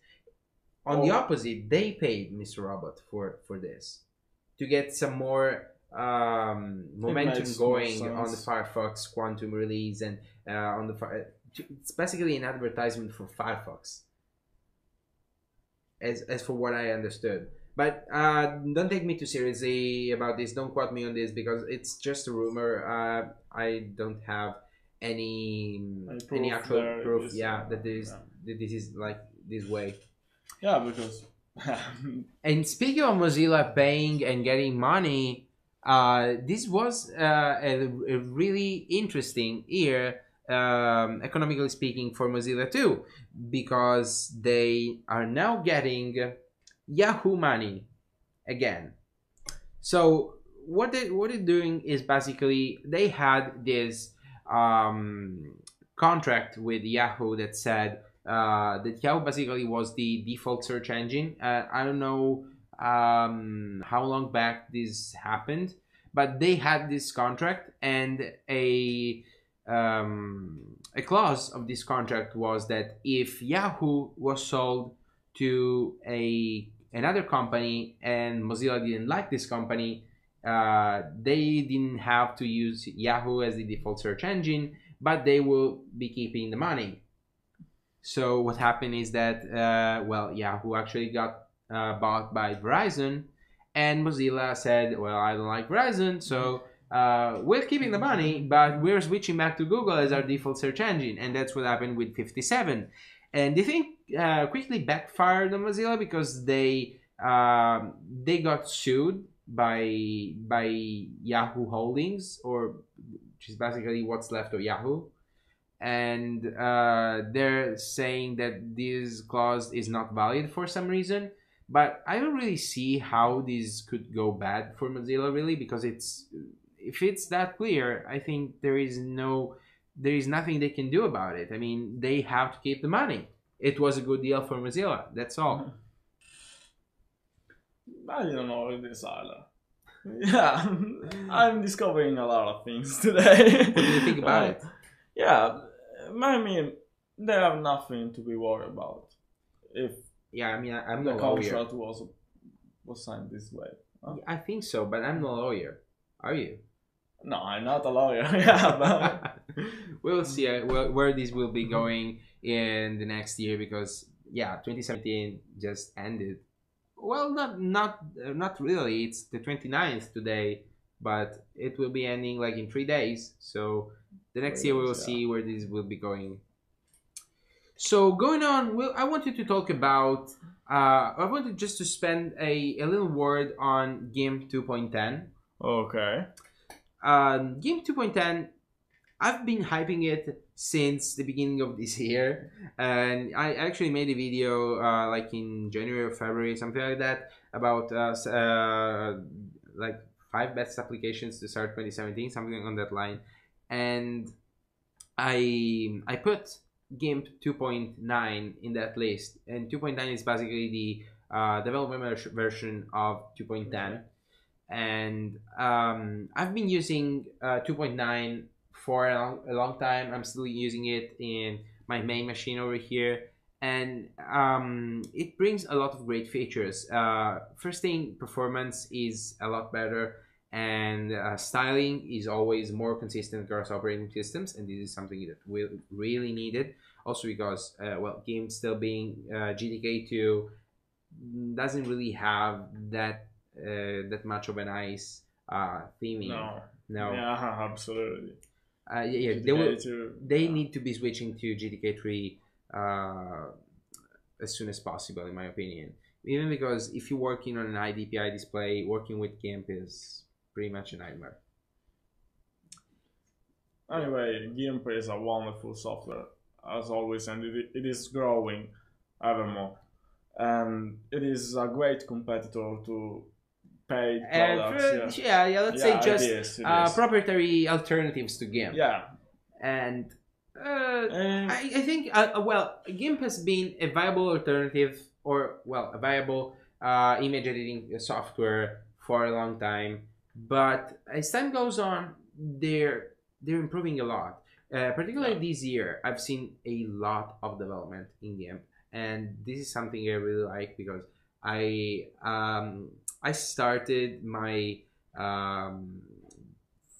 On the opposite, they paid Mr. Robot for this to get some more momentum going on the Firefox Quantum release, and on the it's basically an advertisement for Firefox, as for what I understood. But don't take me too seriously about this. Don't quote me on this because it's just a rumor. I don't have any actual proof. That this is like this way. Yeah, because. And speaking of Mozilla paying and getting money, this was a really interesting year, economically speaking, for Mozilla too, because they are now getting Yahoo money again. So what they're doing is basically they had this contract with Yahoo that said that Yahoo basically was the default search engine. I don't know how long back this happened, but they had this contract, and a clause of this contract was that if Yahoo was sold to another company and Mozilla didn't like this company, they didn't have to use Yahoo as the default search engine, but they will be keeping the money. So what happened is that Yahoo actually got bought by Verizon, and Mozilla said, well, I don't like Verizon, so we're keeping the money, but we're switching back to Google as our default search engine. And that's what happened with 57. And the thing quickly backfired on Mozilla because they got sued by Yahoo Holdings, which is basically what's left of Yahoo. And they're saying that this clause is not valid for some reason. But I don't really see how this could go bad for Mozilla, really, because if it's that clear, I think there is nothing they can do about it. I mean, they have to keep the money. It was a good deal for Mozilla. That's all. I don't know this either. Yeah, I'm discovering a lot of things today. What do you think about it? Yeah, I mean, they have nothing to be worried about. I'm the no lawyer. contract was signed this way. Huh? I think so, but I'm no lawyer. Are you? No, I'm not a lawyer. Yeah, but we'll see where this will be going in the next year, because 2017 just ended. Well, not really. It's the 29th today, but it will be ending like in 3 days. So the next year we will see where this will be going. So going on, I wanted to talk about. I wanted just to spend a little word on GIMP 2.10. Okay. GIMP 2.10, I've been hyping it since the beginning of this year, and I actually made a video like in January or February, something like that, about like 5 best applications to start 2017, something on that line, and I put GIMP 2.9 in that list, and 2.9 is basically the development version of 2.10. And I've been using 2.9 for a long time. I'm still using it in my main machine over here, and it brings a lot of great features. First thing, performance is a lot better, and styling is always more consistent across operating systems, and this is something that we really needed. Also because GIMP still being GTK2 doesn't really have that much of a nice theming. No. Yeah, absolutely. They need to be switching to GTK3 as soon as possible, in my opinion. Even because if you're working on an IDPI display, working with GIMP is pretty much a nightmare. Anyway, GIMP is a wonderful software, as always, and it is growing ever more. And it is a great competitor to paid products. Let's say just it is. Proprietary alternatives to GIMP. Yeah. And I think GIMP has been a viable alternative or well, a viable image editing software for a long time. But as time goes on, they're improving a lot. Particularly this year, I've seen a lot of development in GIMP, and this is something I really like because I started my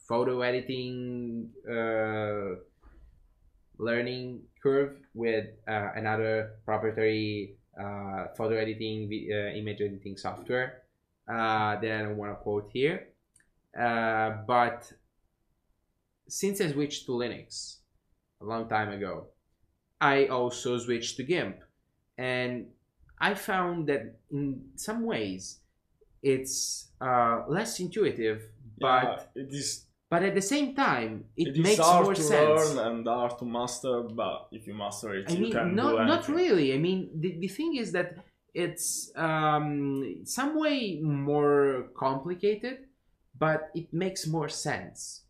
photo editing learning curve with another proprietary photo editing, image editing software that I don't want to quote here. But since I switched to Linux a long time ago, I also switched to GIMP. And I found that in some ways it's less intuitive, but it is. But at the same time, it It makes is hard more to sense. learn and hard to master, but if you master it, I you mean, can do not anything. really. I mean, the thing is that it's some way more complicated, but it makes more sense.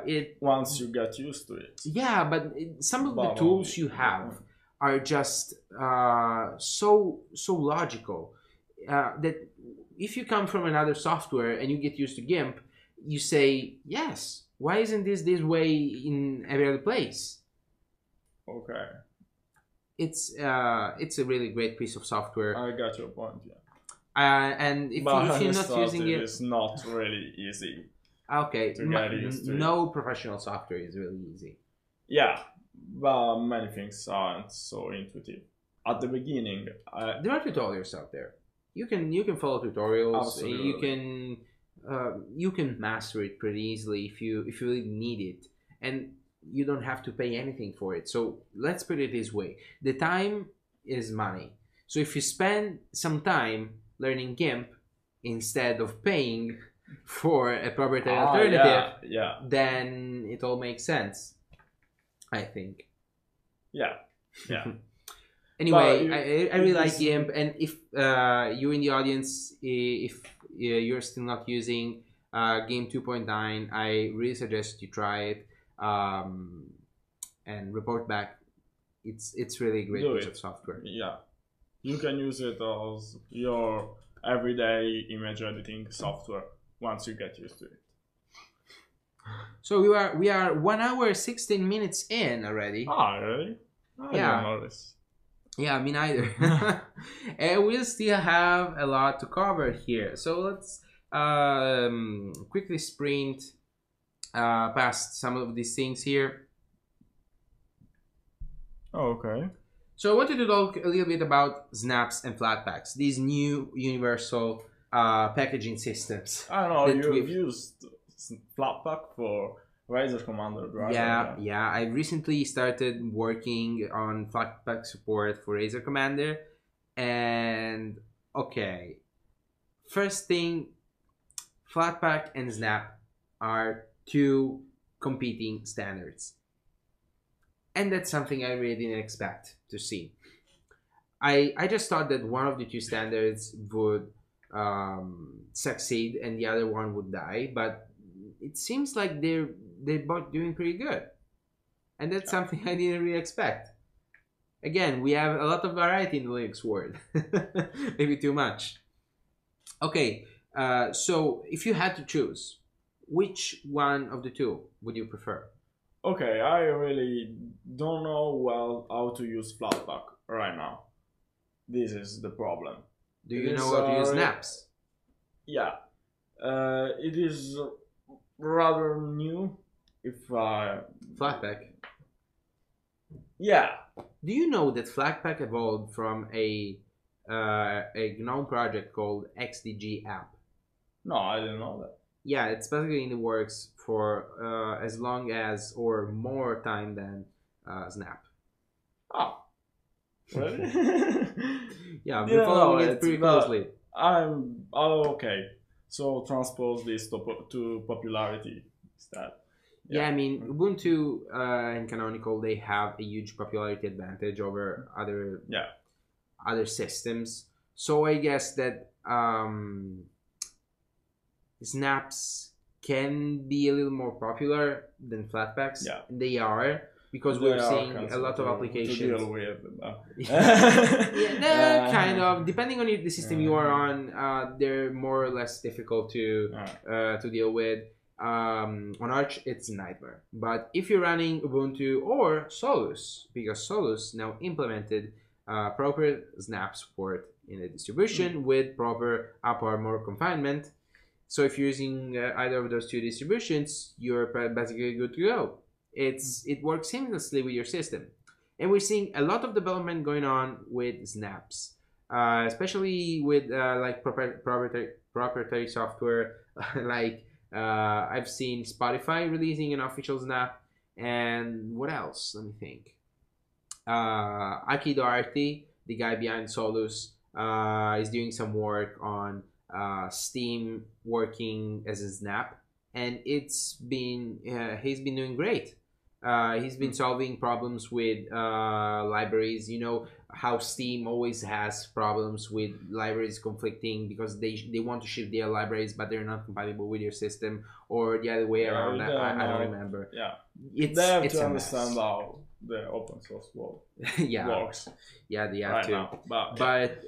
It Once you get used to it. Yeah, but some of the But tools you have are just so logical that if you come from another software and you get used to GIMP, you say, yes, why isn't this way in every other place? Okay, It's a really great piece of software. I got your point. Yeah, And if but you're not using it, it's not really easy. okay, to get used to it. no professional software is really easy. Yeah, but many things aren't so intuitive. At the beginning, There are tutorials out there. You can follow tutorials. Absolutely. You can master it pretty easily if you really need it, and you don't have to pay anything for it. So let's put it this way: the time is money. So if you spend some time learning GIMP instead of paying for a proprietary alternative, yeah, then it all makes sense, I think. yeah. Anyway, But I really like is- GIMP, and if you in the audience, if you're still not using GIMP 2.9, I really suggest you try it and report back. It's really a great Do piece it. of software. Yeah, you can use it as your everyday image editing software once you get used to it. So we are 1 hour 16 minutes in already. Ah, really? I Yeah. don't know this. Yeah, me neither. And we'll still have a lot to cover here. So let's quickly sprint past some of these things here. Oh, okay. So I wanted to talk a little bit about snaps and flatpaks, these new universal packaging systems. I know that you've we've- used Flatpak for Razer Commander Driver. Yeah. I recently started working on Flatpak support for Razer Commander, and okay, first thing, Flatpak and Snap are two competing standards, and that's something I really didn't expect to see. I just thought that one of the two standards would succeed and the other one would die, but it seems like they're both doing pretty good, and that's something I didn't really expect. Again, we have a lot of variety in the Linux world, maybe too much. Okay, so if you had to choose, which one of the two would you prefer? Okay, I really don't know well how to use Flatpak right now. This is the problem. Do you It know is, how to use uh, snaps? Yeah, it is rather new. If Flatpak. yeah, Do you know that Flatpak evolved from a GNOME project called XDG app? no, I didn't know that. Yeah, it's basically in the works for as long as or more time than Snap. Ah, really? Yeah, I've Yeah, been following no, it pretty it's not- closely. Okay. So transpose this to popularity instead. Yeah, I mean Ubuntu and Canonical, they have a huge popularity advantage over Yeah. other systems. So I guess that snaps can be a little more popular than flatpaks. Yeah. They are, because They we're are seeing kinds a lot of to applications. deal with. Yeah, kind of. Depending on the system you are on, they're more or less difficult to deal with. On Arch, it's a nightmare. But if you're running Ubuntu or Solus, because Solus now implemented proper snap support in the distribution with proper AppArmor confinement. So if you're using either of those two distributions, you're basically good to go. It works seamlessly with your system, and we're seeing a lot of development going on with snaps, especially with like proprietary software. Like I've seen Spotify releasing an official snap, and what else? Let me think. Aki Doherty, the guy behind Solus, is doing some work on Steam working as a snap, and he's been doing great. He's been solving problems with libraries. You know how Steam always has problems with libraries conflicting because they want to ship their libraries, but they're not compatible with your system, or the other way around. I don't remember. Yeah, It's, they have it's to a understand mess. how the open source world Yeah, works yeah, they have right to. now. But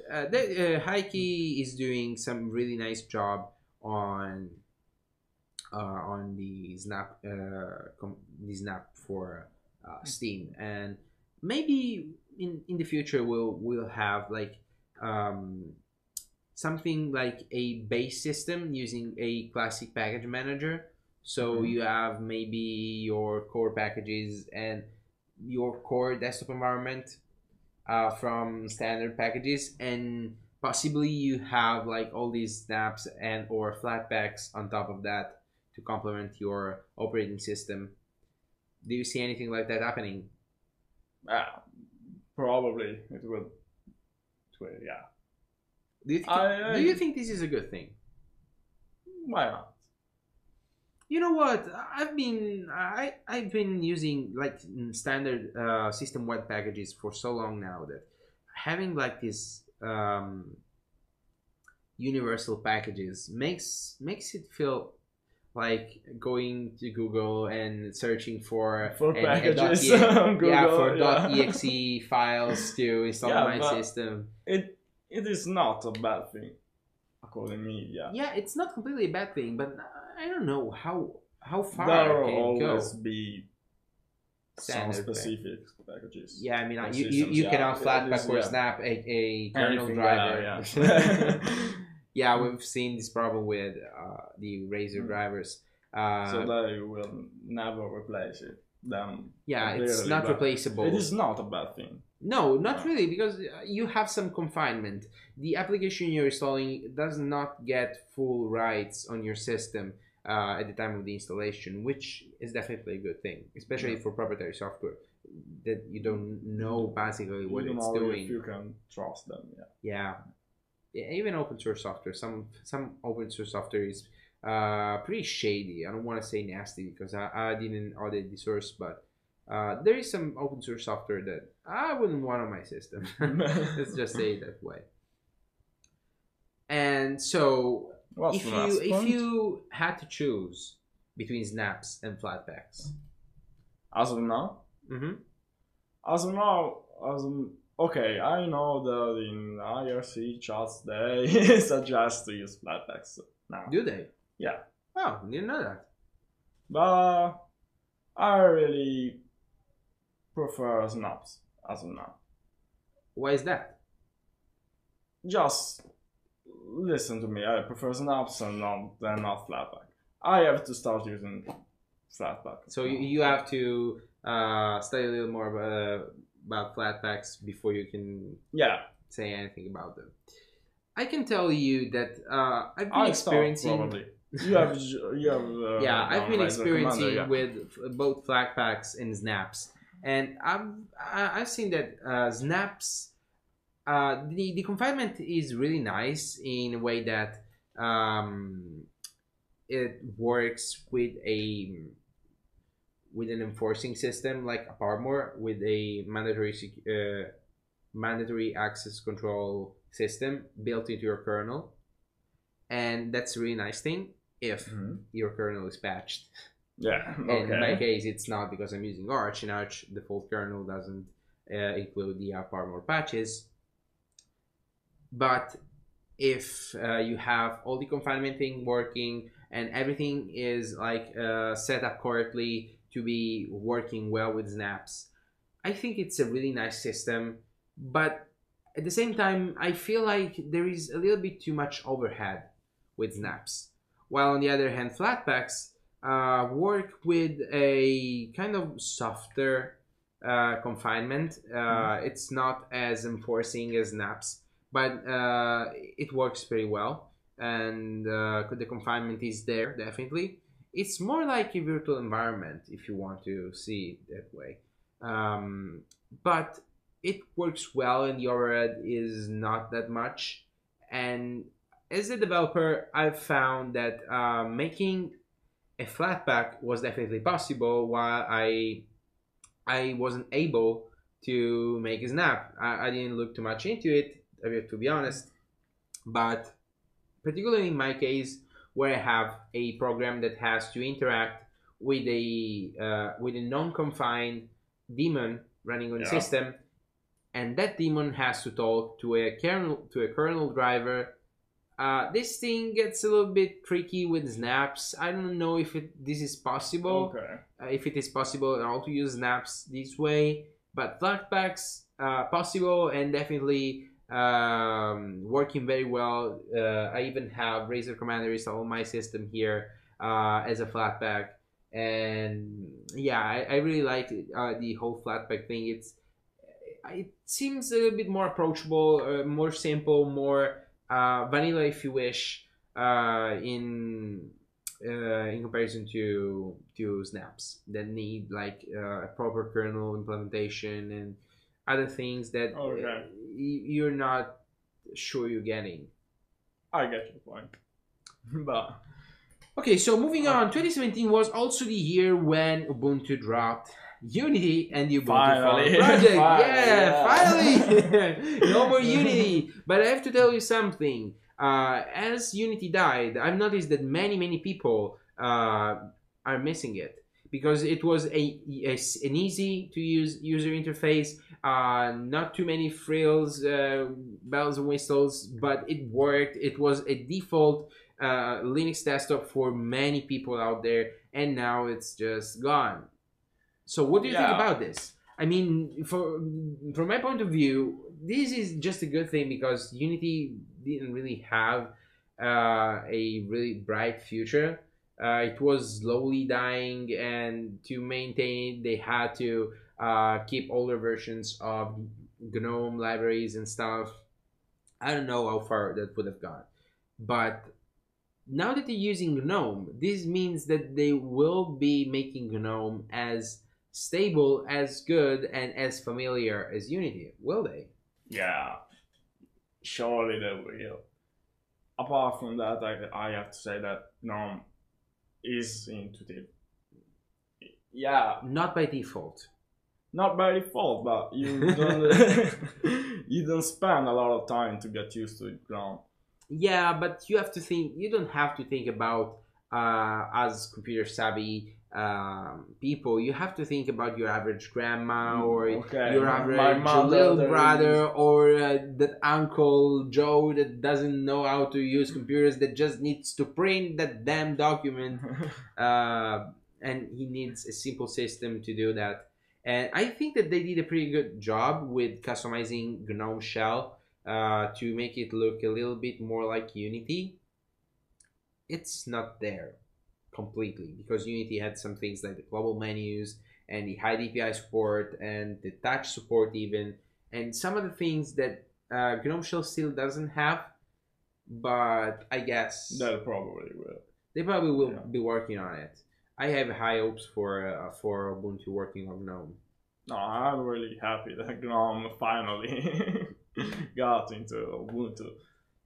Heike is doing some really nice job on the snap for Steam, and maybe in the future we'll have like something like a base system using a classic package manager. So you have maybe your core packages and your core desktop environment from standard packages, and possibly you have like all these snaps and or flatpaks on top of that to complement your operating system. Do you see anything like that happening? probably it will. Yeah. Do you think this is a good thing? Why not? You know what? I've been using like standard system web packages for so long now that having like this universal packages makes it feel like going to Google and searching for packages .exe, Google, yeah, for .exe files to install my but system. It is not a bad thing, according to me. Yeah, it's not completely a bad thing, but I don't know how far there can will it go. always be some Standard specific packages. Yeah, I mean, or you systems, cannot flatpak or yeah. snap a kernel Anything, driver. yeah. Yeah, we've seen this problem with the Razer drivers. So they will never replace it. Then Yeah, it's clearly, not but replaceable. It is not a bad thing. No, not really, because you have some confinement. The application you're installing does not get full rights on your system at the time of the installation, which is definitely a good thing, especially for proprietary software that you don't know basically what You don't it's know doing. if you can trust them. Yeah, even open source software. Some open source software is pretty shady. I don't want to say nasty because I didn't audit the source, but there is some open source software that I wouldn't want on my system. Let's just say it that way. And so, What's the last if point? you had to choose between snaps and flatpaks, As of now, as of now, okay, I know that in IRC chats they suggest to use flatpaks now. do they? Yeah, Oh, didn't know that. but I really prefer snaps as of now. Why is that? Just listen to me. I prefer snaps and not flatpak. I have to start using flatpak. So you have to study a little more about flatpaks before you can say anything about them. I can tell you that I've been experiencing. Probably. You have Yeah, I've been Razer experiencing Commander, yeah. with both flatpaks and snaps, and I've seen that snaps. The confinement is really nice in a way that it works with an enforcing system like AppArmor with a mandatory access control system built into your kernel, and that's a really nice thing if your kernel is patched. Yeah. In my Okay. case, it's not because I'm using Arch. In Arch, the default kernel doesn't include the app armor patches. But if you have all the confinement thing working and everything is like set up correctly to be working well with snaps, I think it's a really nice system. But at the same time, I feel like there is a little bit too much overhead with snaps. While on the other hand, Flatpaks work with a kind of softer confinement. It's not as enforcing as snaps, but it works pretty well, and the confinement is there definitely. It's more like a virtual environment if you want to see it that way, but it works well, and the overhead is not that much. And as a developer, I've found that making a Flatpak was definitely possible, while I wasn't able to make a snap. I didn't look too much into it, to be honest. But particularly in my case, where I have a program that has to interact with a non-confined daemon running on the Yeah. system, and that daemon has to talk to a kernel driver. This thing gets a little bit tricky with snaps. I don't know if this is possible. Okay. If it is possible at all to use snaps this way, but Flatpaks possible, and definitely working very well. I even have Razer Commander installed on my system here as a Flatpak, and yeah, I really like the whole Flatpak thing. It seems a little bit more approachable, more simple, more vanilla, if you wish, in comparison to snaps that need like a proper kernel implementation and other things that Okay. you're not sure you're getting. I get your point. But Okay, so moving on, 2017 was also the year when Ubuntu dropped Unity and the Ubuntu Finally. Phone project. Finally, Yeah, finally! No more Unity. But I have to tell you something. As Unity died, I've noticed that many people are missing it, because it was an easy to use user interface, not too many frills, bells and whistles, but it worked. It was a default Linux desktop for many people out there, and now it's just gone. So what do you think yeah. about this? I mean, from my point of view, this is just a good thing, because Unity didn't really have a really bright future. It was slowly dying, and to maintain it, they had to keep older versions of GNOME libraries and stuff. I don't know how far that would have gone, but now that they're using GNOME, this means that they will be making GNOME as stable, as good, and as familiar as Unity, will they? Yeah. Surely they will. Apart from that, I have to say that GNOME is intuitive. Yeah, Not by default. not by default, but you don't you don't spend a lot of time to get used to GNOME. Yeah, but you have to think. You don't have to think about as computer savvy people. You have to think about your average grandma, or Okay, your my average mother, little there brother, is- or that Uncle Joe that doesn't know how to use computers, that just needs to print that damn document, and he needs a simple system to do that. And I think that they did a pretty good job with customizing GNOME Shell to make it look a little bit more like Unity. It's not there completely, because Unity had some things like the global menus and the high DPI support and the touch support even, and some of the things that GNOME Shell still doesn't have. But I guess They probably will. they probably will Yeah. be working on it. I have high hopes for Ubuntu working on GNOME. No, I'm really happy that GNOME finally got into Ubuntu.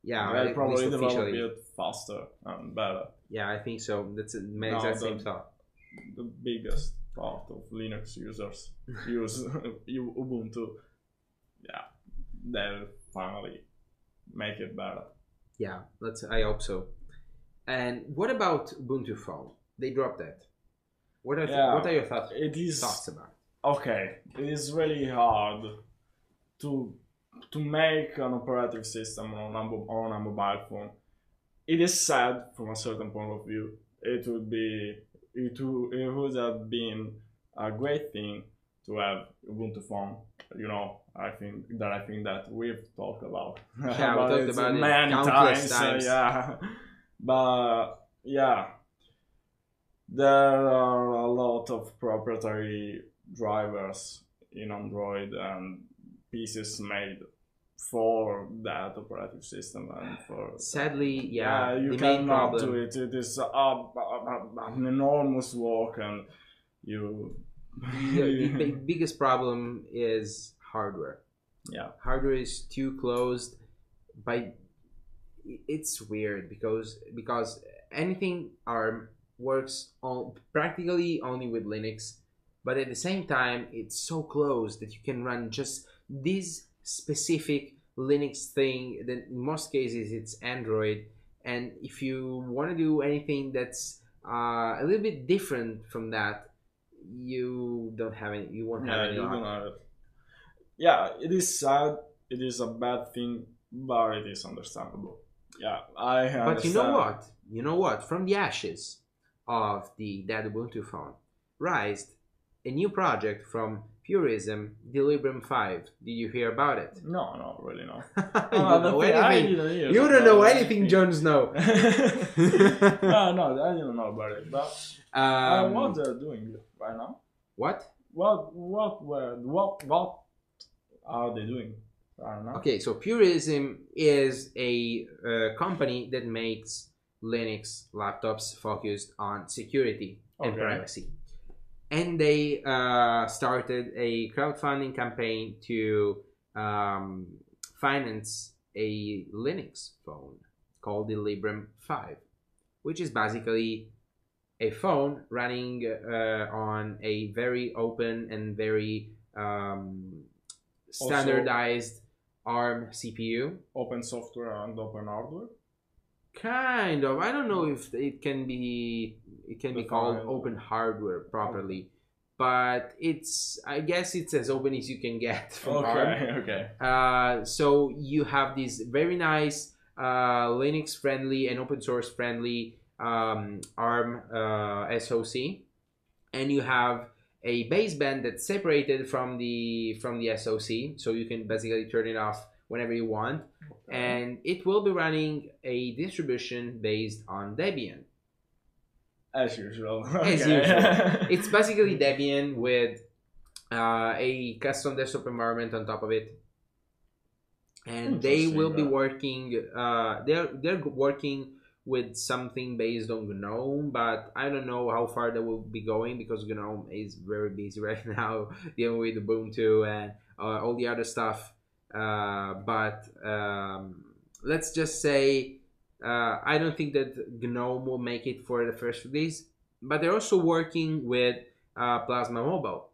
Yeah, They'll at probably least develop officially. it faster and better. Yeah, I think so. That's my No, exact the- same thought. The biggest part of Linux users use Ubuntu. Yeah, they'll finally make it better. Yeah, I hope so. And what about Ubuntu Phone? They dropped that. What are your thoughts? Thoughts about? Okay, it is really hard to make an operating system on a mobile phone. It is sad from a certain point of view. It would have been a great thing to have Ubuntu phone. You know, I think that we've talked about. Yeah, we talked about it many countless times. Yeah, but yeah, there are a lot of proprietary drivers in Android and pieces made for that operating system, and for sadly, you cannot do it. It is an enormous work, and the biggest problem is hardware. Yeah, hardware is too closed. It's weird because anything ARM works practically only with Linux, but at the same time it's so close that you can run just this specific Linux thing. That in most cases it's Android, and if you want to do anything that's a little bit different from that, you won't have any. You don't have it. Yeah, it is sad. It is a bad thing, but it is understandable. Yeah, I understand. But you know what? From the ashes of the dead Ubuntu phone, rised a new project from Purism, Delibrum 5. Did you hear about it? No, not really, no. You don't know anything. You don't know anything, Jon Snow. No, I didn't know about it. But what they're doing right now? What? What are they doing right now? Okay, so Purism is a company that makes Linux laptops focused on security and privacy. And they started a crowdfunding campaign to finance a Linux phone called the Librem 5, which is basically a phone running on a very open and very standardized ARM CPU. Open software and open hardware? Kind of. I don't know if it can be called open hardware properly, but I guess it's as open as you can get from ARM. Okay. So you have this very nice Linux friendly and open source friendly ARM SoC, and you have a baseband that's separated from the SoC, so you can basically turn it off whenever you want. And it will be running a distribution based on Debian. As usual. As usual. It's basically Debian with a custom desktop environment on top of it. And they will be working, they're working with something based on GNOME, but I don't know how far that will be going because GNOME is very busy right now dealing with Ubuntu and all the other stuff. But let's just say I don't think that GNOME will make it for the first release, but they're also working with Plasma Mobile.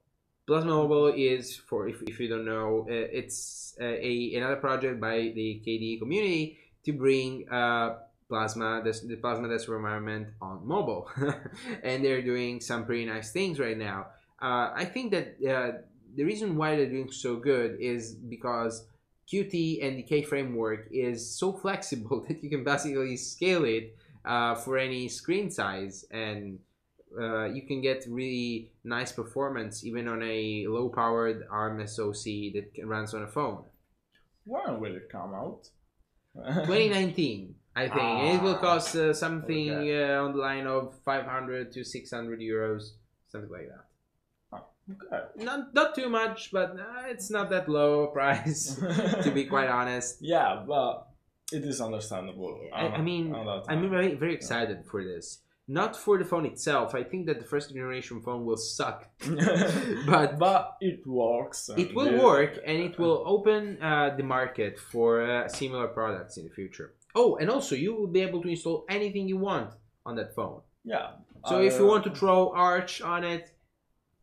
Plasma Mobile is, for if you don't know, it's another project by the KDE community to bring the Plasma desktop environment on mobile, and they're doing some pretty nice things right now. I think that the reason why they're doing so good is because Qt and the K framework is so flexible that you can basically scale it for any screen size, and you can get really nice performance even on a low-powered ARM SoC that runs on a phone. When will it come out? 2019, I think. And it will cost something on the line of 500 to 600 euros, something like that. Okay. Not too much, but it's not that low a price, to be quite honest. Yeah, but it is understandable. I'm very, very excited for this. Not for the phone itself. I think that the first generation phone will suck. but it works. It will work, and it will open the market for similar products in the future. Oh, and also you will be able to install anything you want on that phone. Yeah. So if you want to throw Arch on it,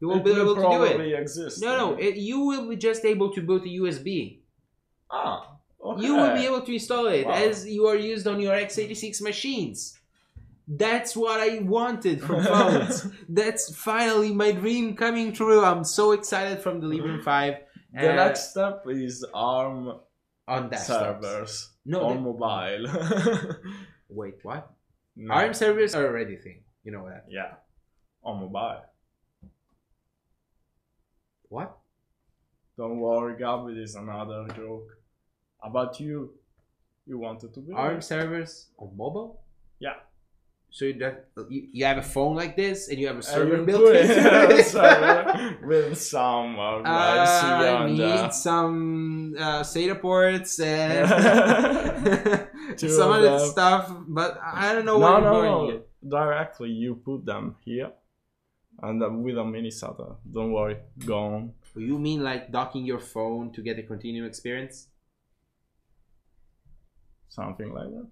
you won't be able to do it. Exist, you will be just able to boot a USB. Okay. You will be able to install it as you are used on your x86 machines. That's what I wanted from phones. That's finally my dream coming true. I'm so excited from the Librem 5. The next step is ARM on desktops. servers No, on mobile. Wait, what? No. ARM servers are already a thing. You know that. Yeah, on mobile. What? Don't worry, Gab, it is another joke. About you. You wanted to be ARM servers on mobile? Yeah. So you have a phone like this and you have a And server you built put into it it? server with some privacy I on need some SATA ports and Two some of other them. stuff, but I don't know where you're going. Directly, you put them here, and with a mini SATA. Don't worry, go on. You mean like docking your phone to get a continuum experience? Something like that.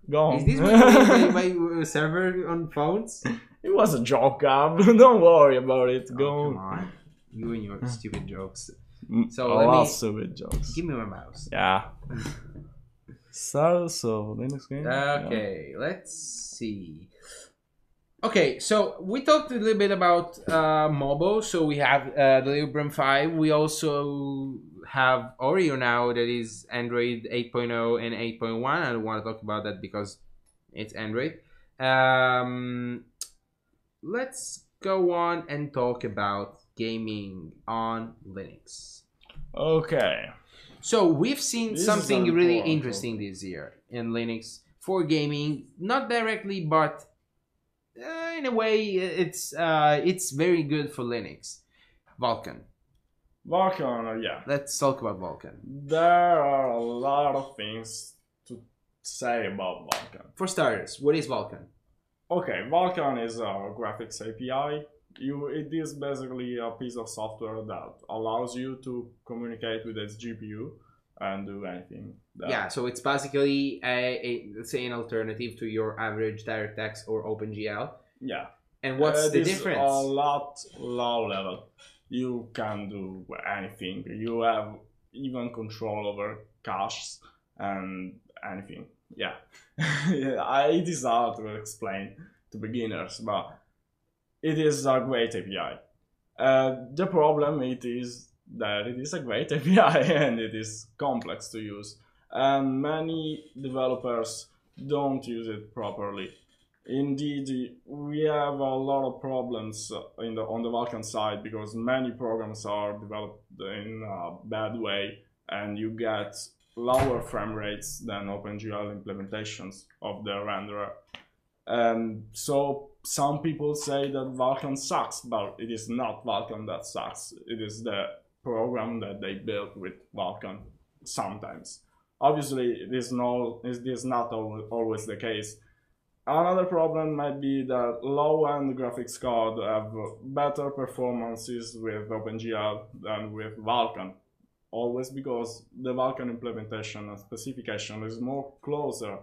Go on. Is this what you mean by server on phones? It was a joke, Gab. Don't worry about it. Go on. Come on. You and your stupid jokes. So let me- stupid jokes. Give me my mouse. Yeah. So Linux game. Okay, let's see. Okay, so we talked a little bit about mobile. So we have the Librem 5. We also have Oreo now that is Android 8.0 and 8.1. I don't want to talk about that because it's Android. Let's go on and talk about gaming on Linux. Okay. So we've seen This is something really important. interesting this year in Linux for gaming. Not directly, but in a way, it's very good for Linux. Vulkan. Vulkan, yeah. Let's talk about Vulkan. There are a lot of things to say about Vulkan. For starters, what is Vulkan? Okay, Vulkan is a graphics API. It is basically a piece of software that allows you to communicate with its GPU and do anything. Yeah, so it's basically let's say an alternative to your average DirectX or OpenGL. Yeah. And what's the It is difference? a lot low level. You can do anything. You have even control over caches and anything. Yeah. It is hard to explain to beginners, but it is a great API. The problem is that it is a great API and it is complex to use. And many developers don't use it properly. Indeed, we have a lot of problems on the Vulkan side because many programs are developed in a bad way and you get lower frame rates than OpenGL implementations of the renderer. So some people say that Vulkan sucks, but it is not Vulkan that sucks. It is the program that they built with Vulkan sometimes. Obviously, it is not always the case. Another problem might be that low-end graphics card have better performances with OpenGL than with Vulkan. Always because the Vulkan implementation and specification is closer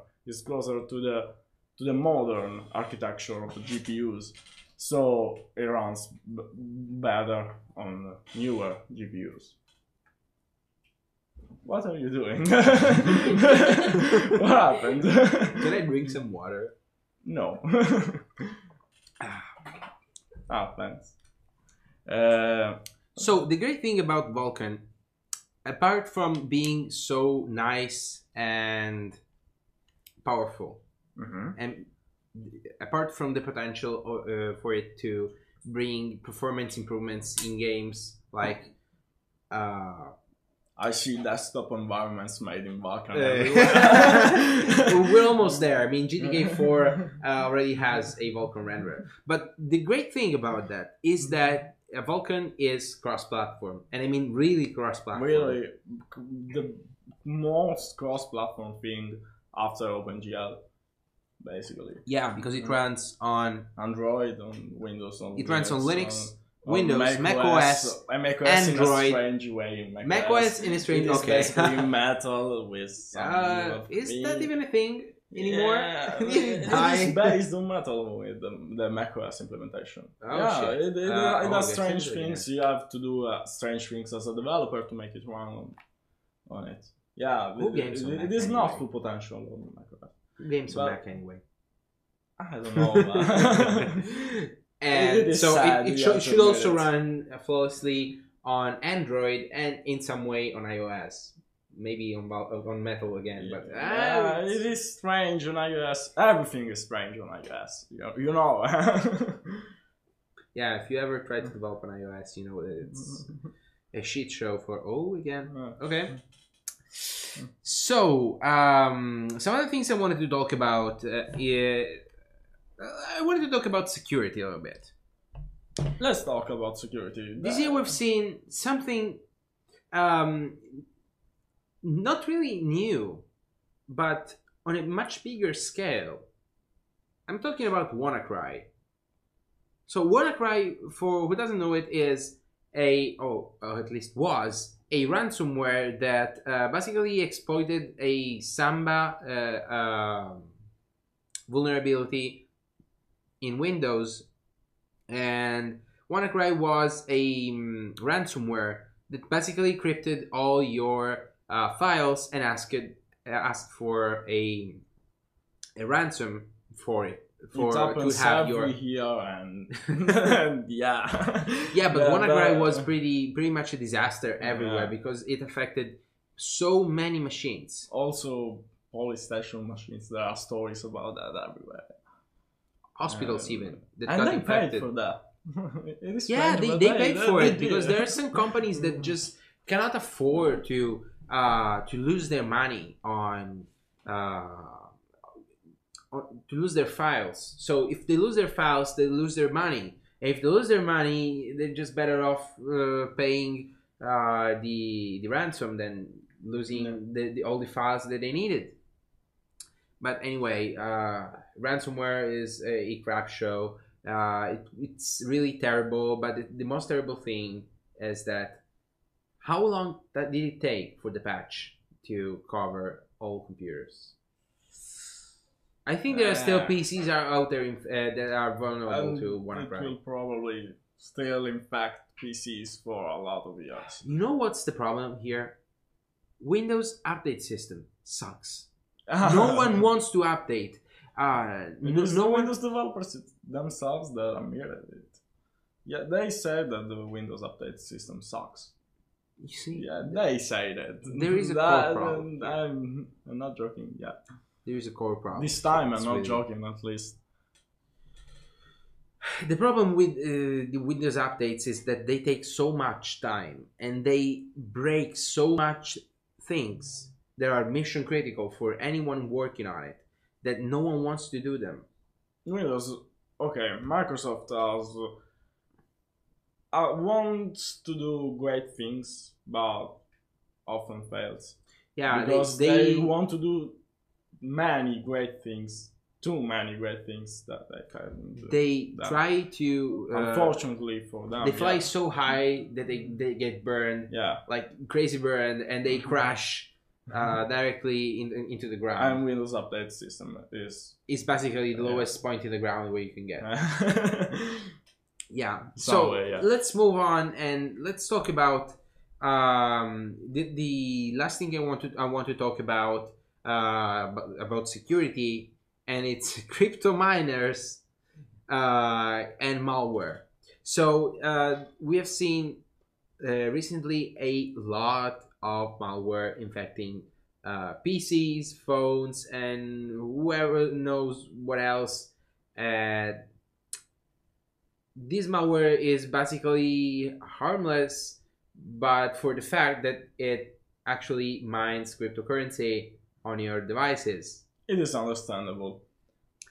to the modern architecture of the GPUs, so it runs better on newer GPUs. What are you doing? What happened? Can I drink some water? No. Thanks. So the great thing about Vulkan, apart from being so nice and powerful, and apart from the potential for it to bring performance improvements in games like I see desktop environments made in Vulkan. we're almost there. I mean, GTA 4 already has a Vulkan renderer. But the great thing about that is that Vulkan is cross-platform. And I mean really cross-platform. Really, the most cross-platform thing after OpenGL, basically. Yeah, because it runs on Android, on Windows, on it runs on Linux, on Windows, macOS, Android, in a strange way. macOS in a strange. It is Okay. basically metal with some. Is that even a thing anymore? Yeah, Did it it die? is based on metal with the macOS implementation. Oh, yeah, shit. it does that's strange interesting. things. You have to do strange things as a developer to make it run on it. Yeah, Who games on it Mac is not anyway? full potential on macOS. Games on But- Mac anyway. I don't know. Man. And so sad, it should also run flawlessly on Android and in some way on iOS. Maybe on Metal again, but it is strange on iOS. Everything is strange on iOS. You know. Yeah, if you ever try to develop on iOS, you know that it's a shit show for again. Okay. So, some of the things I wanted to talk about. I wanted to talk about security a little bit. Let's talk about security. This year we've seen something not really new, but on a much bigger scale. I'm talking about WannaCry. So WannaCry, for who doesn't know it, is at least was a ransomware that basically exploited a Samba vulnerability in Windows. And WannaCry was a ransomware that basically encrypted all your files and asked for a ransom for it. To have your here and, and yeah. Yeah, but WannaCry was pretty much a disaster everywhere because it affected so many machines. Also, police station machines. There are stories about that everywhere. Hospitals even that and got they infected. paid for that. It is yeah, strange, they paid for it because there are some companies that just cannot afford to lose their money on to lose their files. So if they lose their files, they lose their money. If they lose their money, they're just better off paying the ransom than losing all the files that they needed. But anyway, ransomware is a crap show. It's really terrible. But the most terrible thing is that how long did it take for the patch to cover all computers? I think there are still PCs out there that are vulnerable to WannaCry. It will probably still infect PCs for a lot of years. You know what's the problem here? Windows update system sucks. No one wants to update. Because no Windows developers themselves that admitted it. Yeah, they said that the Windows update system sucks. You see? Yeah, they say that. There is a core problem. I'm not joking. Yeah. There is a core problem. This time I'm not joking, at least. The problem with the Windows updates is that they take so much time and they break so much things that are mission critical for anyone working on it that no one wants to do them. Windows, okay, Microsoft wants to do great things, but often fails. Yeah, because they want to do many great things, too many great things that they can't do. They try to unfortunately for them, they fly so high that they get burned, like crazy burned, and they crash directly into the ground. And Windows update system is basically the lowest point in the ground where you can get. Yeah. So let's move on and let's talk about the last thing I want to talk about security, and it's crypto miners and malware. So we have seen recently a lot of malware infecting PCs, phones, and whoever knows what else. This malware is basically harmless, but for the fact that it actually mines cryptocurrency on your devices. It is understandable.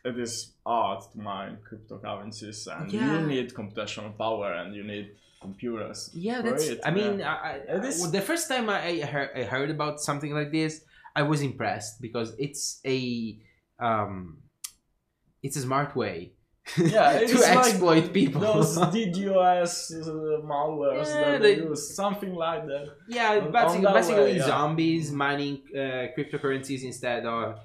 It is hard to mine cryptocurrencies, and you need computational power, and you need computers. Yeah, that's. I mean, the first time I heard about something like this, I was impressed because it's a smart way. Yeah, to exploit like people. Those DDoS malwares that they use, something like that. Yeah, basically zombies mining cryptocurrencies instead of